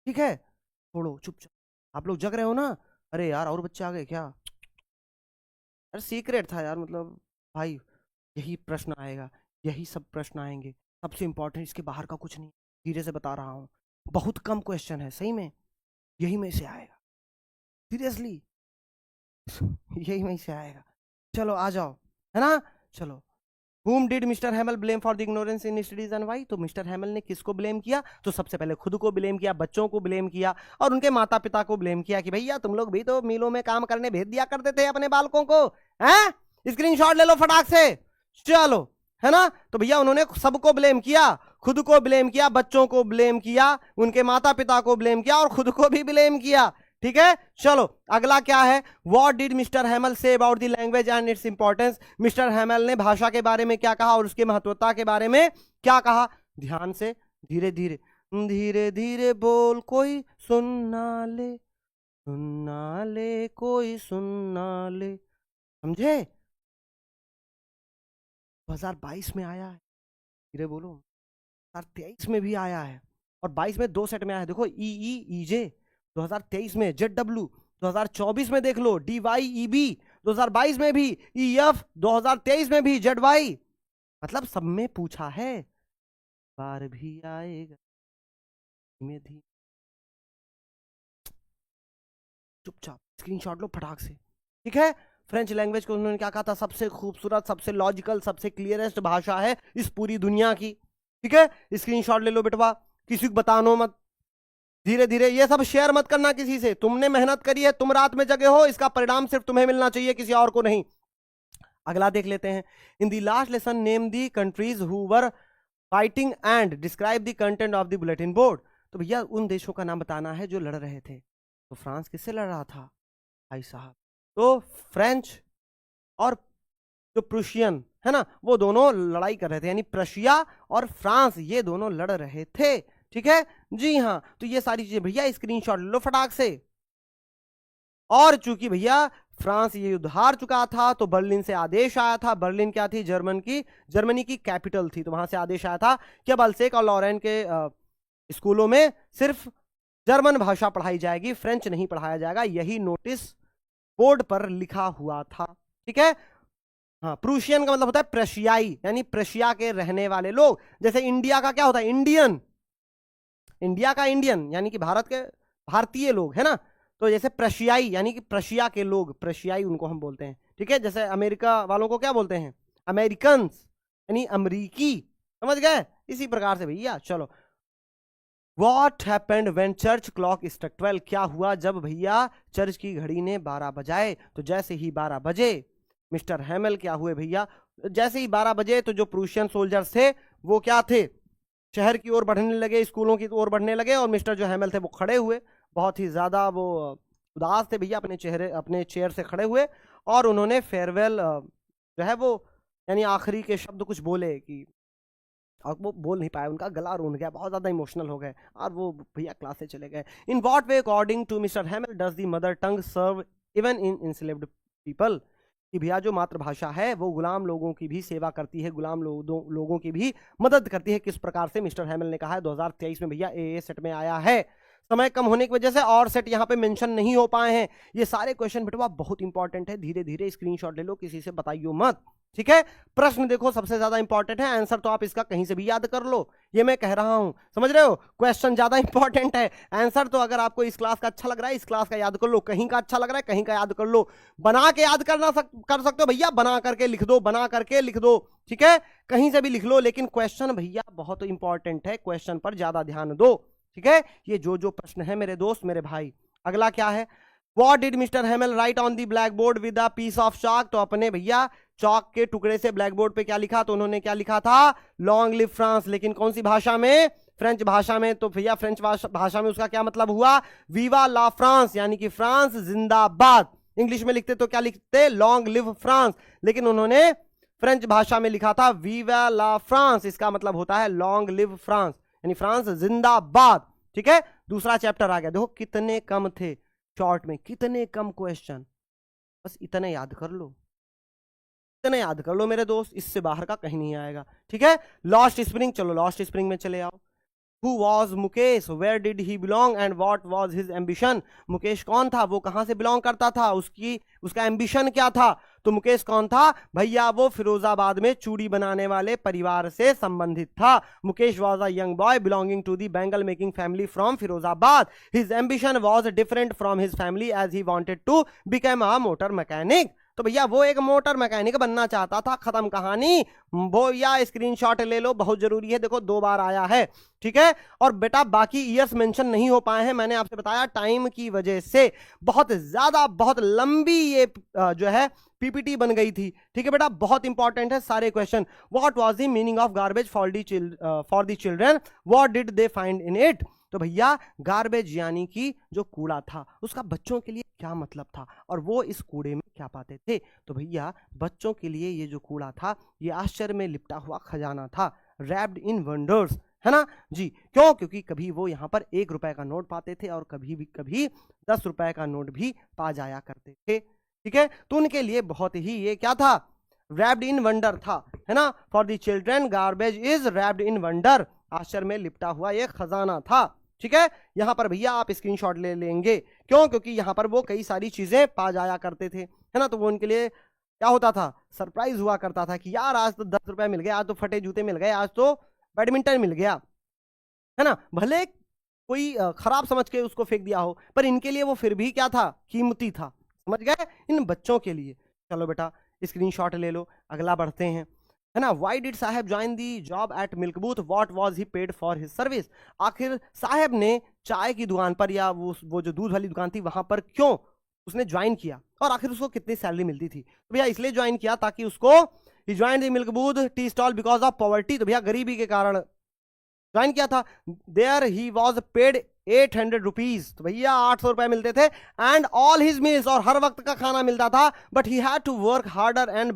ठीक है, छोड़ो चुपचाप। आप लोग जग रहे हो ना? अरे यार, और बच्चे आ गए क्या? अरे सीक्रेट था यार, मतलब भाई, यही प्रश्न आएगा, यही सब प्रश्न आएंगे। सबसे इंपॉर्टेंट, इसके बाहर का कुछ नहीं। धीरे से बता रहा हूँ, बहुत कम क्वेश्चन है सही में, यही में से आएगा। सीरियसली, यही में से आएगा। चलो आ जाओ, है ना? चलो, whom did Mr Hamel blame for the ignorance in studies and why? तो मिस्टर हैमल ने किसको ब्लेम किया? तो सबसे पहले खुद को ब्लेम किया, बच्चों को ब्लेम किया, और उनके माता पिता को ब्लेम किया कि भैया तुम लोग भी तो मिलों में काम करने भेज दिया करते थे अपने बालकों को, हैं? स्क्रीनशॉट ले लो फटाक से। चलो, है ना? तो भैया उन्होंने सबको ब्लेम किया, खुद को ब्लेम किया, बच्चों को ब्लेम किया, उनके माता पिता को ब्लेम किया, और खुद को भी ब्लेम किया। ठीक है, चलो अगला क्या है? What did mister हैमल say about the language and its importance? Mister Hamel ने भाषा के बारे में क्या कहा और उसके महत्वता के बारे में क्या कहा? ध्यान से, धीरे धीरे, धीरे धीरे बोल, कोई सुनना ले कोई सुनना ले। समझे? 2022 में आया है, धीरे बोलो। 2023 में भी आया है, और 22 में दो सेट में आया है। देखो, ई ई जे 2023 में, जेड डब्ल्यू 2024 में, देख लो डी वाई ई बी 2022 में भी, ई एफ 2023 में भी, जेड वाई, मतलब सब में पूछा है। बार भी आएगा, धीमे धीमे, चुपचाप स्क्रीनशॉट लो फटाक से। ठीक है, फ्रेंच लैंग्वेज को उन्होंने क्या कहा था? सबसे खूबसूरत, सबसे लॉजिकल, सबसे क्लियरेस्ट भाषा है इस पूरी दुनिया की। ठीक है, स्क्रीनशॉट ले लो बेटवा, किसी को बतानो मत। धीरे धीरे, ये सब शेयर मत करना किसी से। तुमने मेहनत करी है, तुम रात में जगे हो, इसका परिणाम सिर्फ तुम्हें मिलना चाहिए, किसी और को नहीं। अगला देख लेते हैं। In the last lesson name the countries who were fighting and describe the content of the bulletin board. तो भैया उन देशों का नाम बताना है जो लड़ रहे थे। तो फ्रांस किससे लड़ रहा था भाई साहब? तो फ्रेंच और जो प्रूशियन है ना, वो दोनों लड़ाई कर रहे थे, यानी प्रशिया और फ्रांस, ये दोनों लड़ रहे थे। ठीक है, जी हाँ। तो ये सारी चीजें भैया स्क्रीनशॉट ले लो फटाक से। और चूंकि भैया फ्रांस ये युद्ध हार चुका था, तो बर्लिन से आदेश आया था। बर्लिन क्या थी? जर्मनी की कैपिटल थी। तो वहां से आदेश आया था कि बल्सेक और लॉरेन के स्कूलों में सिर्फ जर्मन भाषा पढ़ाई जाएगी, फ्रेंच नहीं पढ़ाया जाएगा। यही नोटिस बोर्ड पर लिखा हुआ था। ठीक है, हाँ। प्रूशियन का मतलब होता है प्रशियाई, यानी प्रशिया के रहने वाले लोग। जैसे इंडिया का क्या होता है? इंडियन। इंडिया का इंडियन यानी कि भारत के भारतीय लोग, है ना? तो जैसे प्रशियाई यानी कि प्रशिया के लोग, प्रशियाई उनको हम बोलते हैं। ठीक है, जैसे अमेरिका वालों को क्या बोलते हैं? अमेरिकन, यानी अमरीकी। समझ गए? इसी प्रकार से भैया। चलो, what happened when church clock struck 12? क्या हुआ जब भैया चर्च की घड़ी ने 12 बजाए? तो जैसे ही 12 बजे, मिस्टर हैमल क्या हुए भैया? जैसे ही 12 बजे, तो जो प्रूशियन सोल्जर्स थे वो क्या थे? शहर की ओर बढ़ने लगे, स्कूलों की ओर बढ़ने लगे, और मिस्टर जो हैमल थे वो खड़े हुए। बहुत ही ज्यादा वो उदास थे भैया, अपने चेयर से खड़े हुए, और उन्होंने फेयरवेल जो है वो, यानी आखिरी के शब्द कुछ बोले कि, और वो बोल नहीं पाए, उनका गला रूंध गया, बहुत ज्यादा इमोशनल हो गए, और वो भैया क्लास से चले गए। In what way according to Mr Hamel does the mother tongue serve even in enslaved people? कि भैया जो मातृभाषा है वो गुलाम लोगों की भी सेवा करती है, गुलाम लोगों की भी मदद करती है। किस प्रकार से? मिस्टर हैमल ने कहा है 2023 में भैया ए सेट में आया है। समय कम होने की वजह से और सेट यहाँ पे मेंशन नहीं हो पाए हैं। ये सारे क्वेश्चन बेटवा बहुत इंपॉर्टेंट है, धीरे धीरे स्क्रीनशॉट ले लो, किसी से बताइयो मत। ठीक है, प्रश्न देखो सबसे ज्यादा इंपॉर्टेंट है, आंसर तो आप इसका कहीं से भी याद कर लो, ये मैं कह रहा हूं, समझ रहे हो? क्वेश्चन ज्यादा इंपॉर्टेंट है, आंसर तो अगर आपको इस क्लास का अच्छा लग रहा है, इस क्लास का याद कर लो, कहीं का अच्छा लग रहा है, कहीं का याद कर लो। बना के याद कर सकते हो भैया, बना करके लिख दो, बना करके लिख दो। ठीक है, कहीं से भी लिख लो, लेकिन क्वेश्चन भैया बहुत इंपॉर्टेंट है, क्वेश्चन पर ज्यादा ध्यान दो। ठीक है, ये जो प्रश्न है मेरे दोस्त, मेरे भाई। अगला क्या है? What did mister Hemal write on the black board with a piece of chalk? तो अपने भैया चॉक के टुकड़े से ब्लैक बोर्ड पे क्या लिखा? तो उन्होंने क्या लिखा था? Long live France. लेकिन कौन सी भाषा में? फ्रेंच भाषा में। तो भैया फ्रेंच भाषा में उसका क्या मतलब हुआ? वीवा ला फ्रांस, यानी कि फ्रांस जिंदाबाद। इंग्लिश में लिखते तो क्या लिखते? Long live France. लेकिन उन्होंने फ्रेंच भाषा में लिखा था वीवा ला फ्रांस, इसका मतलब होता है लॉन्ग लिव फ्रांस, यानी फ्रांस जिंदाबाद। ठीक है, दूसरा चैप्टर आ गया। देखो कितने कम थे शॉर्ट में, कितने कम क्वेश्चन, बस इतने याद कर लो, इतने याद कर लो मेरे दोस्त, इससे बाहर का कहीं नहीं आएगा। ठीक है, लॉस्ट स्प्रिंग, चलो लॉस्ट स्प्रिंग में चले आओ। Who was Mukesh? Where did he belong and what was his ambition? Mukesh कौन था, वो कहां से बिलोंग करता था, उसका एम्बिशन क्या था? तो मुकेश कौन था भैया? वो फिरोजाबाद में चूड़ी बनाने वाले परिवार से संबंधित था। Mukesh was a young boy belonging to the bangle making family from Firozabad. His ambition was different from his family as he wanted to become a motor mechanic. तो भैया वो एक मोटर मैकेनिक बनना चाहता था, खत्म कहानी। वो या स्क्रीनशॉट ले लो, बहुत जरूरी है, देखो 2 बार आया है, ठीक है। और बेटा बाकी ईयर्स मेंशन नहीं हो पाए हैं, मैंने आपसे बताया टाइम की वजह से बहुत ज्यादा बहुत लंबी ये जो है पीपीटी बन गई थी, ठीक है बेटा। बहुत इंपॉर्टेंट है सारे question. What was the meaning of garbage for the children, what did they find in it? तो भैया गार्बेज यानी कि जो कूड़ा था उसका बच्चों के लिए क्या मतलब था और वो इस कूड़े में क्या पाते थे? तो भैया बच्चों के लिए ये जो कूड़ा था ये आश्चर्य में लिपटा हुआ खजाना था, रैप्ड इन वंडर्स, है ना जी। क्यों? क्योंकि कभी वो यहाँ पर 1 रुपए का नोट पाते थे और कभी 10 रुपए का नोट भी पा जाया करते थे, ठीक है। तो उनके लिए बहुत ही ये क्या था? रैप्ड इन वंडर था, है ना। For the children garbage is wrapped in wonder, आश्चर्य में लिपटा हुआ ये खजाना था, ठीक है। यहां पर भैया आप स्क्रीनशॉट ले लेंगे, क्यों? क्योंकि यहां पर वो कई सारी चीजें पा जाया करते थे, है ना। तो वो उनके लिए क्या होता था? सरप्राइज हुआ करता था कि यार आज तो 10 रुपए मिल गए, आज तो फटे जूते मिल गए, आज तो बैडमिंटन मिल गया, है ना। भले कोई खराब समझ के उसको फेंक दिया हो, पर इनके लिए वो फिर भी क्या था? कीमती था, समझ गए? इन बच्चों के लिए। चलो बेटा स्क्रीनशॉट ले लो, अगला बढ़ते हैं, है ना। वाई डिड साहब join the job eight milk booth, what was he paid for his service? आखिर साहब ने चाय की दुकान पर या वो जो दूध वाली दुकान थी वहां पर क्यों उसने ज्वाइन किया और आखिर उसको कितनी सैलरी मिलती थी? तो भैया इसलिए ज्वाइन किया ताकि उसको ही join the milk booth tea stall because of poverty, तो भैया गरीबी के कारण ज्वाइन किया था। There he was paid 800 rupees, तो भैया 800 रुपए मिलते थे, एंड ऑल हिज मील्स, और हर वक्त का खाना मिलता था, but he had to work harder and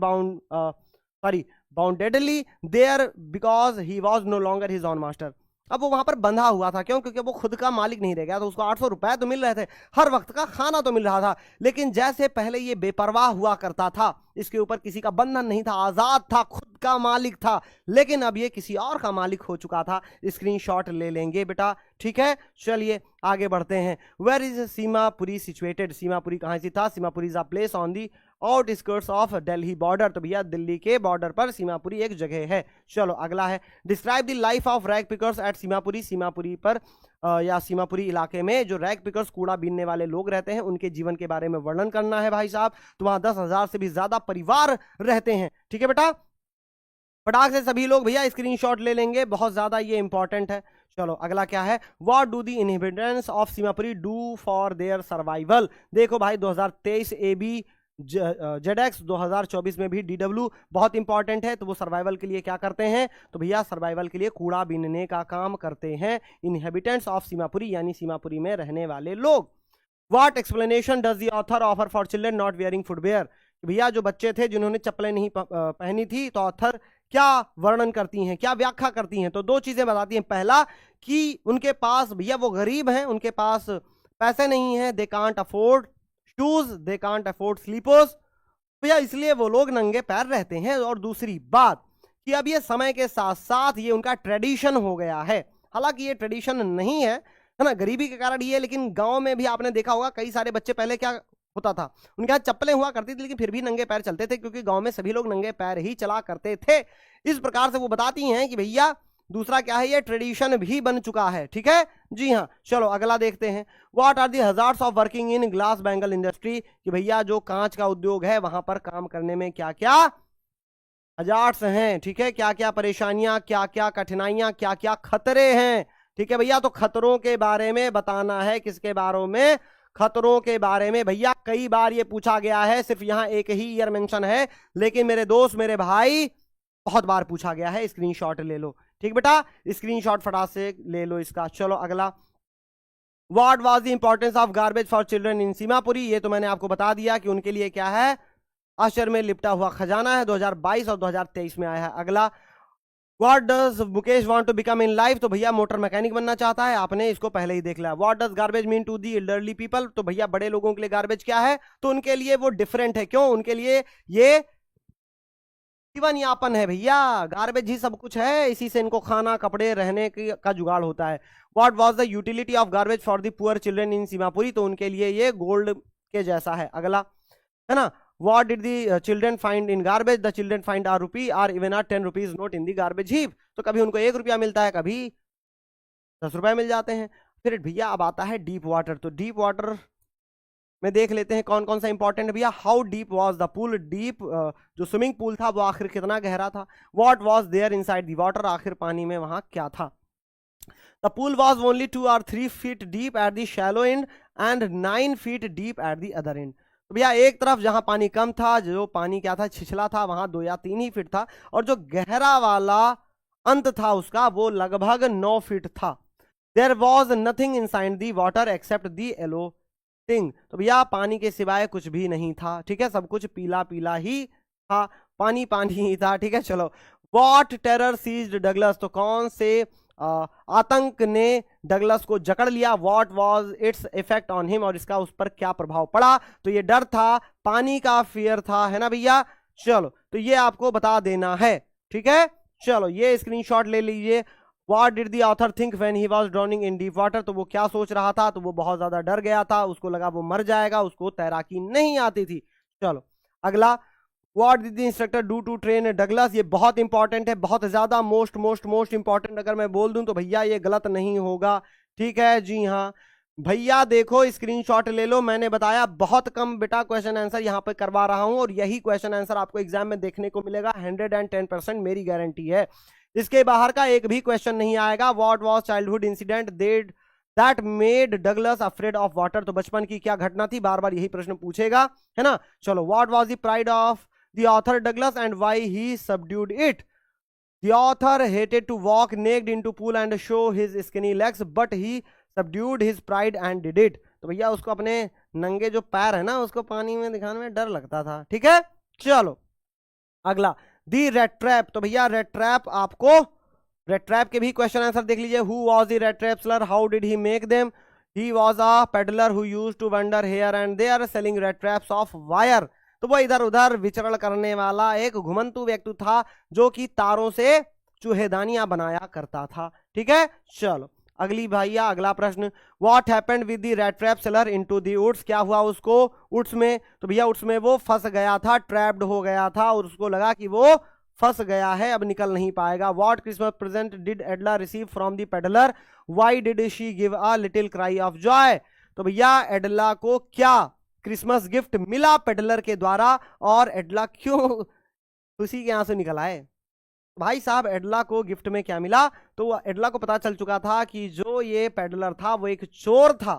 boundedly there because he was no longer his own master. अब वो वहां पर बंधा हुआ था, क्यों? क्योंकि वो खुद का मालिक नहीं रह गया, तो उसको 800 रुपए तो मिल रहे थे, हर वक्त का खाना तो मिल रहा था, लेकिन जैसे पहले ये बेपरवाह हुआ करता था, इसके ऊपर किसी का बंधन नहीं था, आजाद था, खुद का मालिक था, लेकिन अब ये किसी और का मालिक हो चुका था। स्क्रीनशॉट ले लेंगे बेटा, ठीक है। चलिए आगे बढ़ते हैं। Where is Seemapuri situated? Seemapuri कहां से था? Seemapuri is a place on the outskirts of Delhi border, तो भैया दिल्ली के बॉर्डर पर सीमापुरी एक जगह है। चलो अगला है, describe the life of rag pickers at Seemapuri. Seemapuri पर या सीमापुरी इलाके में जो रैग पिकर्स कूड़ा बीनने वाले लोग रहते हैं उनके जीवन के बारे में वर्णन करना है भाई साहब। तो वहां 10,000 से भी ज्यादा परिवार रहते हैं, ठीक है बेटा। फटाक से सभी लोग भैया स्क्रीनशॉट ले लेंगे, बहुत ज्यादा ये इंपॉर्टेंट है। चलो अगला क्या है, what do the inhabitants of Seemapuri do for their survival? देखो भाई 2023 AB जेडेक्स 2024 में भी DW बहुत इंपॉर्टेंट है। तो वो सर्वाइवल के लिए क्या करते हैं? तो भैया सर्वाइवल के लिए कूड़ा बीनने का काम करते हैं इनहेबिटेंट्स ऑफ सीमापुरी, यानी सीमापुरी में रहने वाले लोग। What explanation does the author offer for children not wearing footwear? भैया जो बच्चे थे जिन्होंने चप्पलें नहीं पहनी थी, तो ऑथर क्या वर्णन करती हैं, क्या व्याख्या करती हैं? तो 2 चीजें बताती हैं। पहला कि उनके पास भैया वो गरीब हैं, उनके पास पैसे नहीं है, they can't afford shoes, they can't afford slippers, भैया इसलिए वो लोग नंगे पैर रहते हैं। और दूसरी बात कि अब ये समय के साथ साथ ये उनका ट्रेडिशन हो गया है, हालांकि ये ट्रेडिशन नहीं है ना, गरीबी के कारण ये, लेकिन गांव में भी आपने देखा होगा कई सारे बच्चे पहले क्या होता था, उनके हाथ चप्पलें हुआ करती थी लेकिन फिर भी नंगे पैर चलते थे, क्योंकि गांव में सभी लोग नंगे पैर ही चला करते थे। इस प्रकार से वो बताती हैं कि भैया दूसरा क्या है, ये ट्रेडिशन भी बन चुका है, ठीक है जी हाँ। चलो अगला देखते हैं, what are the hazards of working in glass bangle industry? कि भैया जो कांच का उद्योग है वहां पर काम करने में क्या क्या हजार्ड्स हैं, ठीक है, क्या क्या परेशानियां, क्या क्या कठिनाइयां, क्या क्या खतरे हैं, ठीक है भैया। तो खतरों के बारे में बताना है, किसके बारे में? खतरों के बारे में। भैया कई बार ये पूछा गया है, सिर्फ यहां एक ही ईयर मेंशन है, लेकिन मेरे दोस्त मेरे भाई बहुत बार पूछा गया है। स्क्रीनशॉट ले लो, ठीक बेटा, स्क्रीनशॉट फटाक से ले लो इसका। चलो अगला, what was the importance of garbage for children in Seemapuri? ये तो मैंने आपको बता दिया कि उनके लिए क्या है, आश्चर्य में लिपटा हुआ खजाना है, 2022 और 2023 में आया है। अगला, what does Mukesh want to become in life? तो भैया मोटर मैकेनिक बनना चाहता है, आपने इसको पहले ही देख लिया। What does garbage mean to the elderly people? तो भैया बड़े लोगों के लिए गार्बेज क्या है? तो उनके लिए वो डिफरेंट है, क्यों? उनके लिए ये जीवन यापन है भैया, गार्बेज ही सब कुछ है, इसी से इनको खाना कपड़े रहने का जुगाड़ होता है। What was the utility of garbage for the poor children in Seemapuri, तो उनके लिए ये गोल्ड के जैसा है। अगला है ना, what did the children find in garbage, the children find a rupee or even a 10 rupees note in the garbage heap, तो कभी उनको 1 रुपया मिलता है, कभी 10 रुपए मिल जाते हैं। फिर भैया अब आता है डीप वाटर, तो डीप वाटर में देख लेते हैं कौन कौन सा इंपॉर्टेंट है भैया। How deep was the pool, deep जो स्विमिंग पूल था वो आखिर कितना गहरा था। What was there inside the water, आखिर पानी में वहां क्या था। The pool was only 2 or 3 feet deep at the shallow end and 9 feet deep at the other end, तो भैया एक तरफ जहां पानी कम था, जो पानी क्या था छिछला था, वहां 2 या 3 ही फीट था, और जो गहरा वाला अंत था उसका वो लगभग 9 फीट था। There was nothing inside the water except the yellow thing, तो भैया पानी के सिवाय कुछ भी नहीं था, ठीक है, सब कुछ पीला पीला ही था, पानी पानी ही था, ठीक है। चलो, वॉट टेरर सीज्ड डगलस, तो कौन से आतंक ने डगलस को जकड़ लिया। What was its effect on him, और इसका उस पर क्या प्रभाव पड़ा, तो ये डर था, पानी का फियर था, है ना भैया। चलो, तो ये आपको बता देना है, ठीक है। चलो, ये स्क्रीनशॉट ले लीजिए। What did the author think when he was drowning in deep water, तो वो क्या सोच रहा था, तो वो बहुत ज्यादा डर गया था, उसको लगा वो मर जाएगा, उसको तैराकी नहीं आती थी। चलो अगला, what did the instructor do to train Douglas, ये बहुत इंपॉर्टेंट है, बहुत ज्यादा मोस्ट इंपॉर्टेंट, अगर मैं बोल दूं तो भैया ये गलत नहीं होगा, ठीक है जी हाँ भैया। देखो स्क्रीनशॉट ले लो, मैंने बताया बहुत कम बेटा क्वेश्चन आंसर यहाँ पे करवा रहा हूं, और यही क्वेश्चन आंसर आपको एग्जाम में देखने को मिलेगा, 110%, मेरी गारंटी है। इसके बाहर का एक भी क्वेश्चन नहीं आएगा। What was childhood incident that made Douglas afraid of water, तो बचपन की क्या घटना थी, बार बार यही प्रश्न पूछेगा, है ना। चलो, what was the pride of the author Douglas and why he subdued it. The author hated to walk naked into pool and show his skinny legs, but he subdued his pride and did it. तो भैया उसको अपने नंगे जो पैर है ना उसको पानी में दिखाने में डर लगता था, ठीक है। चलो अगला, दी रेड ट्रैप, तो भैया रेड ट्रैप, आपको रेड ट्रैप के भी क्वेश्चन आंसर देख लीजिए। Who was the red trap seller, how did he make them, he was a peddler who used to wander here and there selling red traps of wire, तो वो इधर उधर विचरण करने वाला एक घुमंतु व्यक्ति था जो कि तारों से चूहेदानियां बनाया करता था, ठीक है। चलो अगली भैया, अगला प्रश्न, what happened with the red trap seller into the woods, क्या हुआ उसको वुड्स में, तो भैया वुड्स में वो फंस गया था, ट्रैप्ड हो गया था, और उसको लगा कि वो फंस गया है, अब निकल नहीं पाएगा। What Christmas present did एडला receive from the peddler, why did she give a little cry of Joy, तो भैया एडला को क्या क्रिसमस गिफ्ट मिला पेडलर के द्वारा, और एडला क्यों खुशी के आंसू निकल आए। भाई साहब, एडला को गिफ्ट में क्या मिला, तो एडला को पता चल चुका था कि जो ये पेडलर था वो एक चोर था,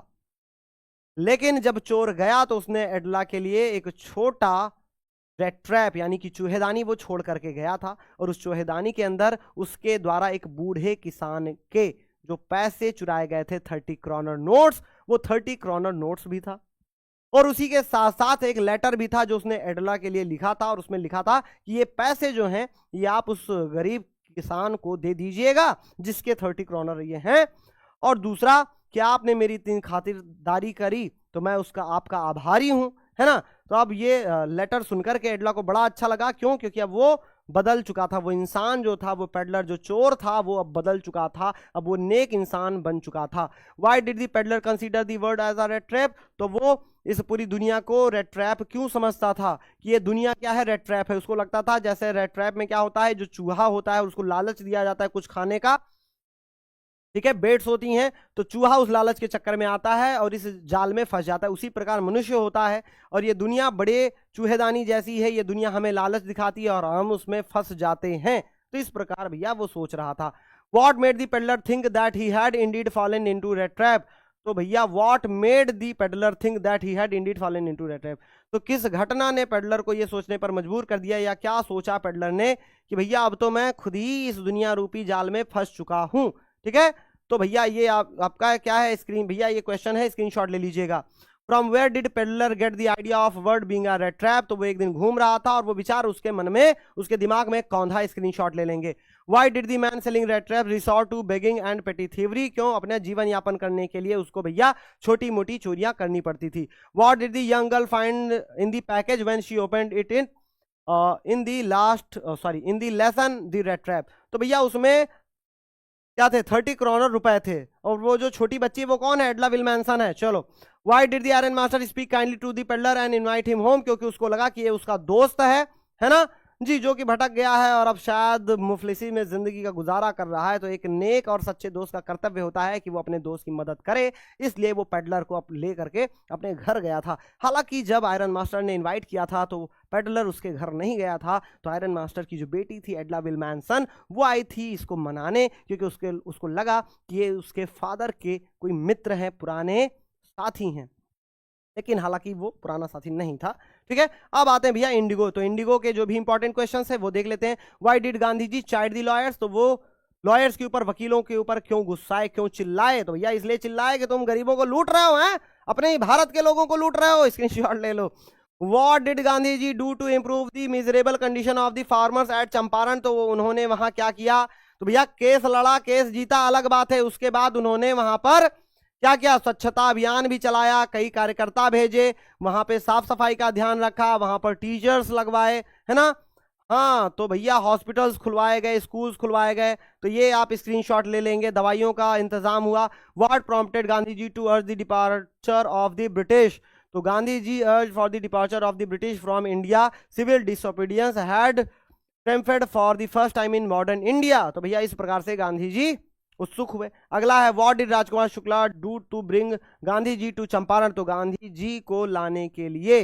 लेकिन जब चोर गया तो उसने एडला के लिए एक छोटा रेड ट्रैप यानी कि चूहेदानी वो छोड़ करके गया था, और उस चूहेदानी के अंदर उसके द्वारा एक बूढ़े किसान के जो पैसे चुराए गए थे 30 क्रॉनर नोट्स, वो 30 क्रॉनर नोट्स भी था, और उसी के साथ साथ एक लेटर भी था जो उसने एडला के लिए लिखा था, और उसमें लिखा था कि ये पैसे जो हैं ये आप उस गरीब किसान को दे दीजिएगा जिसके 30 क्रॉनर ये हैं, और दूसरा क्या आपने मेरी इतनी खातिरदारी करी तो मैं उसका आपका आभारी हूं, है ना। तो अब ये लेटर सुनकर के एडला को बड़ा अच्छा लगा, क्यों, क्योंकि अब वो बदल चुका था, वो इंसान जो था, वो पेडलर जो चोर था वो अब बदल चुका था, अब वो नेक इंसान बन चुका था। Why did the peddler consider the world as a red trap, तो वो इस पूरी दुनिया को रेड ट्रैप क्यों समझता था कि ये दुनिया क्या है, रेड ट्रैप है। उसको लगता था जैसे रेड ट्रैप में क्या होता है, जो चूहा होता है उसको लालच दिया जाता है कुछ खाने का, ठीक है, बेट्स होती हैं, तो चूहा उस लालच के चक्कर में आता है और इस जाल में फंस जाता है। उसी प्रकार मनुष्य होता है, और ये दुनिया बड़े चूहेदानी जैसी है, ये दुनिया हमें लालच दिखाती है और हम उसमें फंस जाते हैं। तो इस प्रकार भैया वो सोच रहा था। What made the peddler think that he had Indeed fallen into red trap, तो भैया what made the peddler think that he had Indeed fallen into red trap, तो किस घटना ने पेडलर को ये सोचने पर मजबूर कर दिया, या क्या सोचा पेडलर ने कि भैया अब तो मैं खुद ही इस दुनिया रूपी जाल में फंस चुका हूं, ठीक है। तो भैया ये आपका क्या है स्क्रीन, भैया ये क्वेश्चन है, स्क्रीनशॉट ले लीजिएगा। From where did peddler get the idea of word being a red trap, तो वो एक दिन घूम रहा था और वो विचार उसके मन में, उसके दिमाग में कौंधा, स्क्रीनशॉट ले लेंगे। Why did the man selling red trap resort to begging and petty thievery, क्यों, अपने जीवन यापन करने के लिए उसको भैया छोटी मोटी चोरियां करनी पड़ती थी। What did the young girl find in the package when she opened it in, in the last in the lesson the red trap. तो भैया उसमें क्या थे, 30 करोड़ रुपए थे। और वो जो छोटी बच्ची वो कौन है, एडला विल्मैनसन है। चलो, why did the iron master speak kindly to the peddler and invite him home, क्योंकि उसको लगा कि ये उसका दोस्त है ना जी, जो कि भटक गया है और अब शायद मुफलिसी में जिंदगी का गुजारा कर रहा है। तो एक नेक और सच्चे दोस्त का कर्तव्य होता है कि वो अपने दोस्त की मदद करे, इसलिए वो पेडलर को ले करके अपने घर गया था। हालांकि जब आयरन मास्टर ने इनवाइट किया था तो पेडलर उसके घर नहीं गया था। तो आयरन मास्टर की जो बेटी थी एडला विल्मैनसन, वो आई थी इसको मनाने, क्योंकि उसको लगा कि ये उसके फादर के कोई मित्र हैं, पुराने साथी हैं। लेकिन हालांकि वो पुराना साथी नहीं था। ठीक है, अब आते हैं भैया इंडिगो। तो इंडिगो के जो भी इंपॉर्टेंट क्वेश्चंस है वो देख लेते हैं। Why did Gandhi ji chide the lawyers, तो वो लॉयर्स के ऊपर, वकीलों के ऊपर क्यों गुस्साए, क्यों चिल्लाए? तो भैया इसलिए चिल्लाए कि तुम गरीबों को लूट रहे हो, हैं अपने ही भारत के लोगों को लूट रहे हो। स्क्रीनशॉट ले लो। What did Gandhi ji do to improve the miserable condition of the farmers at Champaran, तो उन्होंने वहां क्या किया? तो भैया केस लड़ा, केस जीता अलग बात है, उसके बाद उन्होंने वहां पर क्या किया? स्वच्छता अभियान भी चलाया, कई कार्यकर्ता भेजे, वहां पे साफ सफाई का ध्यान रखा, वहां पर टीचर्स लगवाए, है ना। हाँ, तो भैया हॉस्पिटल्स खुलवाए गए, स्कूल्स खुलवाए गए। तो ये आप स्क्रीनशॉट ले लेंगे। दवाइयों का इंतजाम हुआ। What prompted Gandhi ji to urge the departure of the British, तो Gandhi ji urge for the departure of the British from India, civil disobedience had triumphed for the first time in modern India. तो भैया इस प्रकार से गांधी जी उत्सुक हुए। अगला है what did Rajkumar Shukla do to bring Gandhi ji to Champaran, तो गांधी जी को लाने के लिए,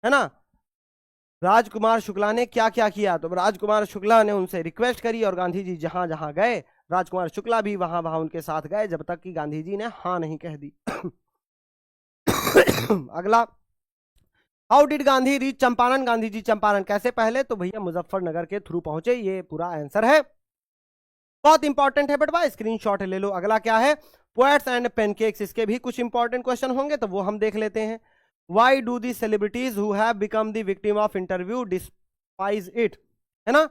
है ना, राजकुमार शुक्ला ने क्या क्या किया? तो राजकुमार शुक्ला ने उनसे रिक्वेस्ट करी और गांधी जी जहां जहां गए, राजकुमार शुक्ला भी वहां वहां उनके साथ गए, जब तक कि गांधी जी ने हाँ नहीं कह दी। अगला, how did Gandhi reach Champaran, Gandhi ji Champaran कैसे पहले? तो भैया मुजफ्फरनगर के थ्रू पहुंचे, ये पूरा आंसर है। बहुत इंपॉर्टेंट है बटवा, स्क्रीनशॉट ले लो। अगला क्या है? पोएट्स एंड पेनकेक्स, इसके भी कुछ इंपॉर्टेंट क्वेश्चन होंगे तो वो हम देख लेते हैं। Why do the celebrities who have become the victim of interview despise it, है ना।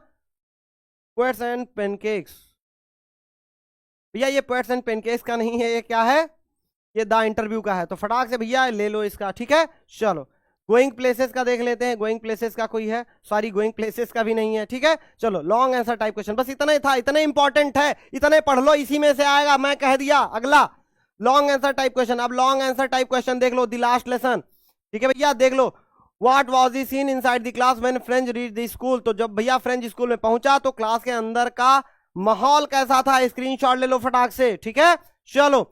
पोएट्स एंड पेनकेक्स, भैया ये पोएट्स एंड पेनकेक्स का नहीं है, ये क्या है? ये द इंटरव्यू का है। तो फटाक से भैया ले लो इसका। ठीक है, चलो गोइंग प्लेसेस का देख लेते हैं। गोइंग प्लेसेस का कोई है? सॉरी, गोइंग प्लेसेस का भी नहीं है। ठीक है, चलो लॉन्ग आंसर टाइप क्वेश्चन, बस इतना ही था, इतने इंपॉर्टेंट है, इतने पढ़ लो, इसी में से आएगा, मैं कह दिया। अगला लॉन्ग आंसर टाइप क्वेश्चन। अब लॉन्ग आंसर टाइप क्वेश्चन देख लो, द लास्ट लेसन। ठीक है भैया, देख लो। What was the scene inside the class when Franz reach the school, तो जब भैया फ्रेंच स्कूल में पहुंचा तो क्लास के अंदर का माहौल कैसा था? स्क्रीनशॉट ले लो फटाक से। ठीक है, चलो।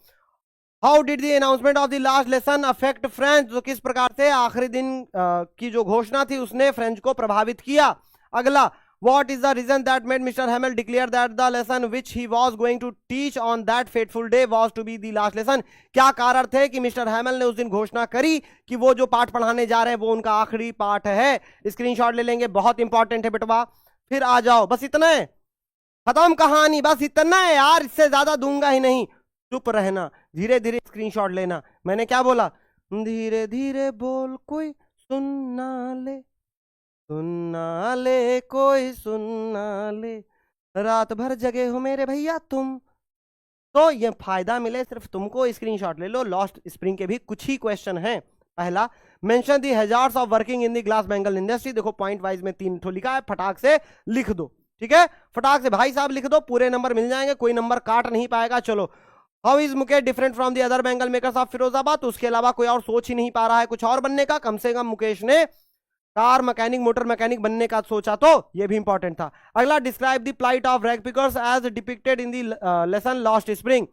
How did the announcement of the last lesson affect French, तो किस प्रकार से आखिरी दिन की जो घोषणा थी उसने फ्रेंच को प्रभावित किया। अगला, what is the reason that made mister Hamel declare that the lesson which he was going to teach on that fateful day was to be the last lesson, क्या कारण थे कि मिस्टर हैमेल ने उस दिन घोषणा करी कि वो जो पाठ पढ़ाने जा रहे हैं वो उनका आखिरी पाठ है। स्क्रीनशॉट ले लेंगे, बहुत इंपॉर्टेंट है बेटवा। फिर आ जाओ, बस इतना है, खत्म कहानी, बस इतना है यार, इससे ज्यादा दूंगा ही नहीं। चुप रहना, धीरे धीरे स्क्रीनशॉट लेना। मैंने क्या बोला? धीरे धीरे बोल, कोई सुनना ले, सुनना ले, कोई सुनना ले, रात भर जगे हो मेरे भैया तुम। तो ये फायदा मिले सिर्फ तुमको, स्क्रीनशॉट ले लो। लॉस्ट स्प्रिंग के भी कुछ ही क्वेश्चन हैं। पहला, mention the हजार्स of working in the glass Bengal industry, देखो पॉइंट वाइज में 3 ठो लिखा है, फटाक से लिख दो। ठीक है, फटाक से भाई साहब लिख दो, पूरे नंबर मिल जाएंगे, कोई नंबर काट नहीं पाएगा। चलो, how is Mukesh different from the other Bengal makers of Firozabad, तो उसके अलावा कोई और सोच ही नहीं पा रहा है कुछ और बनने का। कम से कम मुकेश ने कार मैकेनिक, मोटर मैकेनिक बनने का सोचा, तो ये भी इंपॉर्टेंट था। अगला, describe the plight of rag pickers as depicted in the lesson lost spring,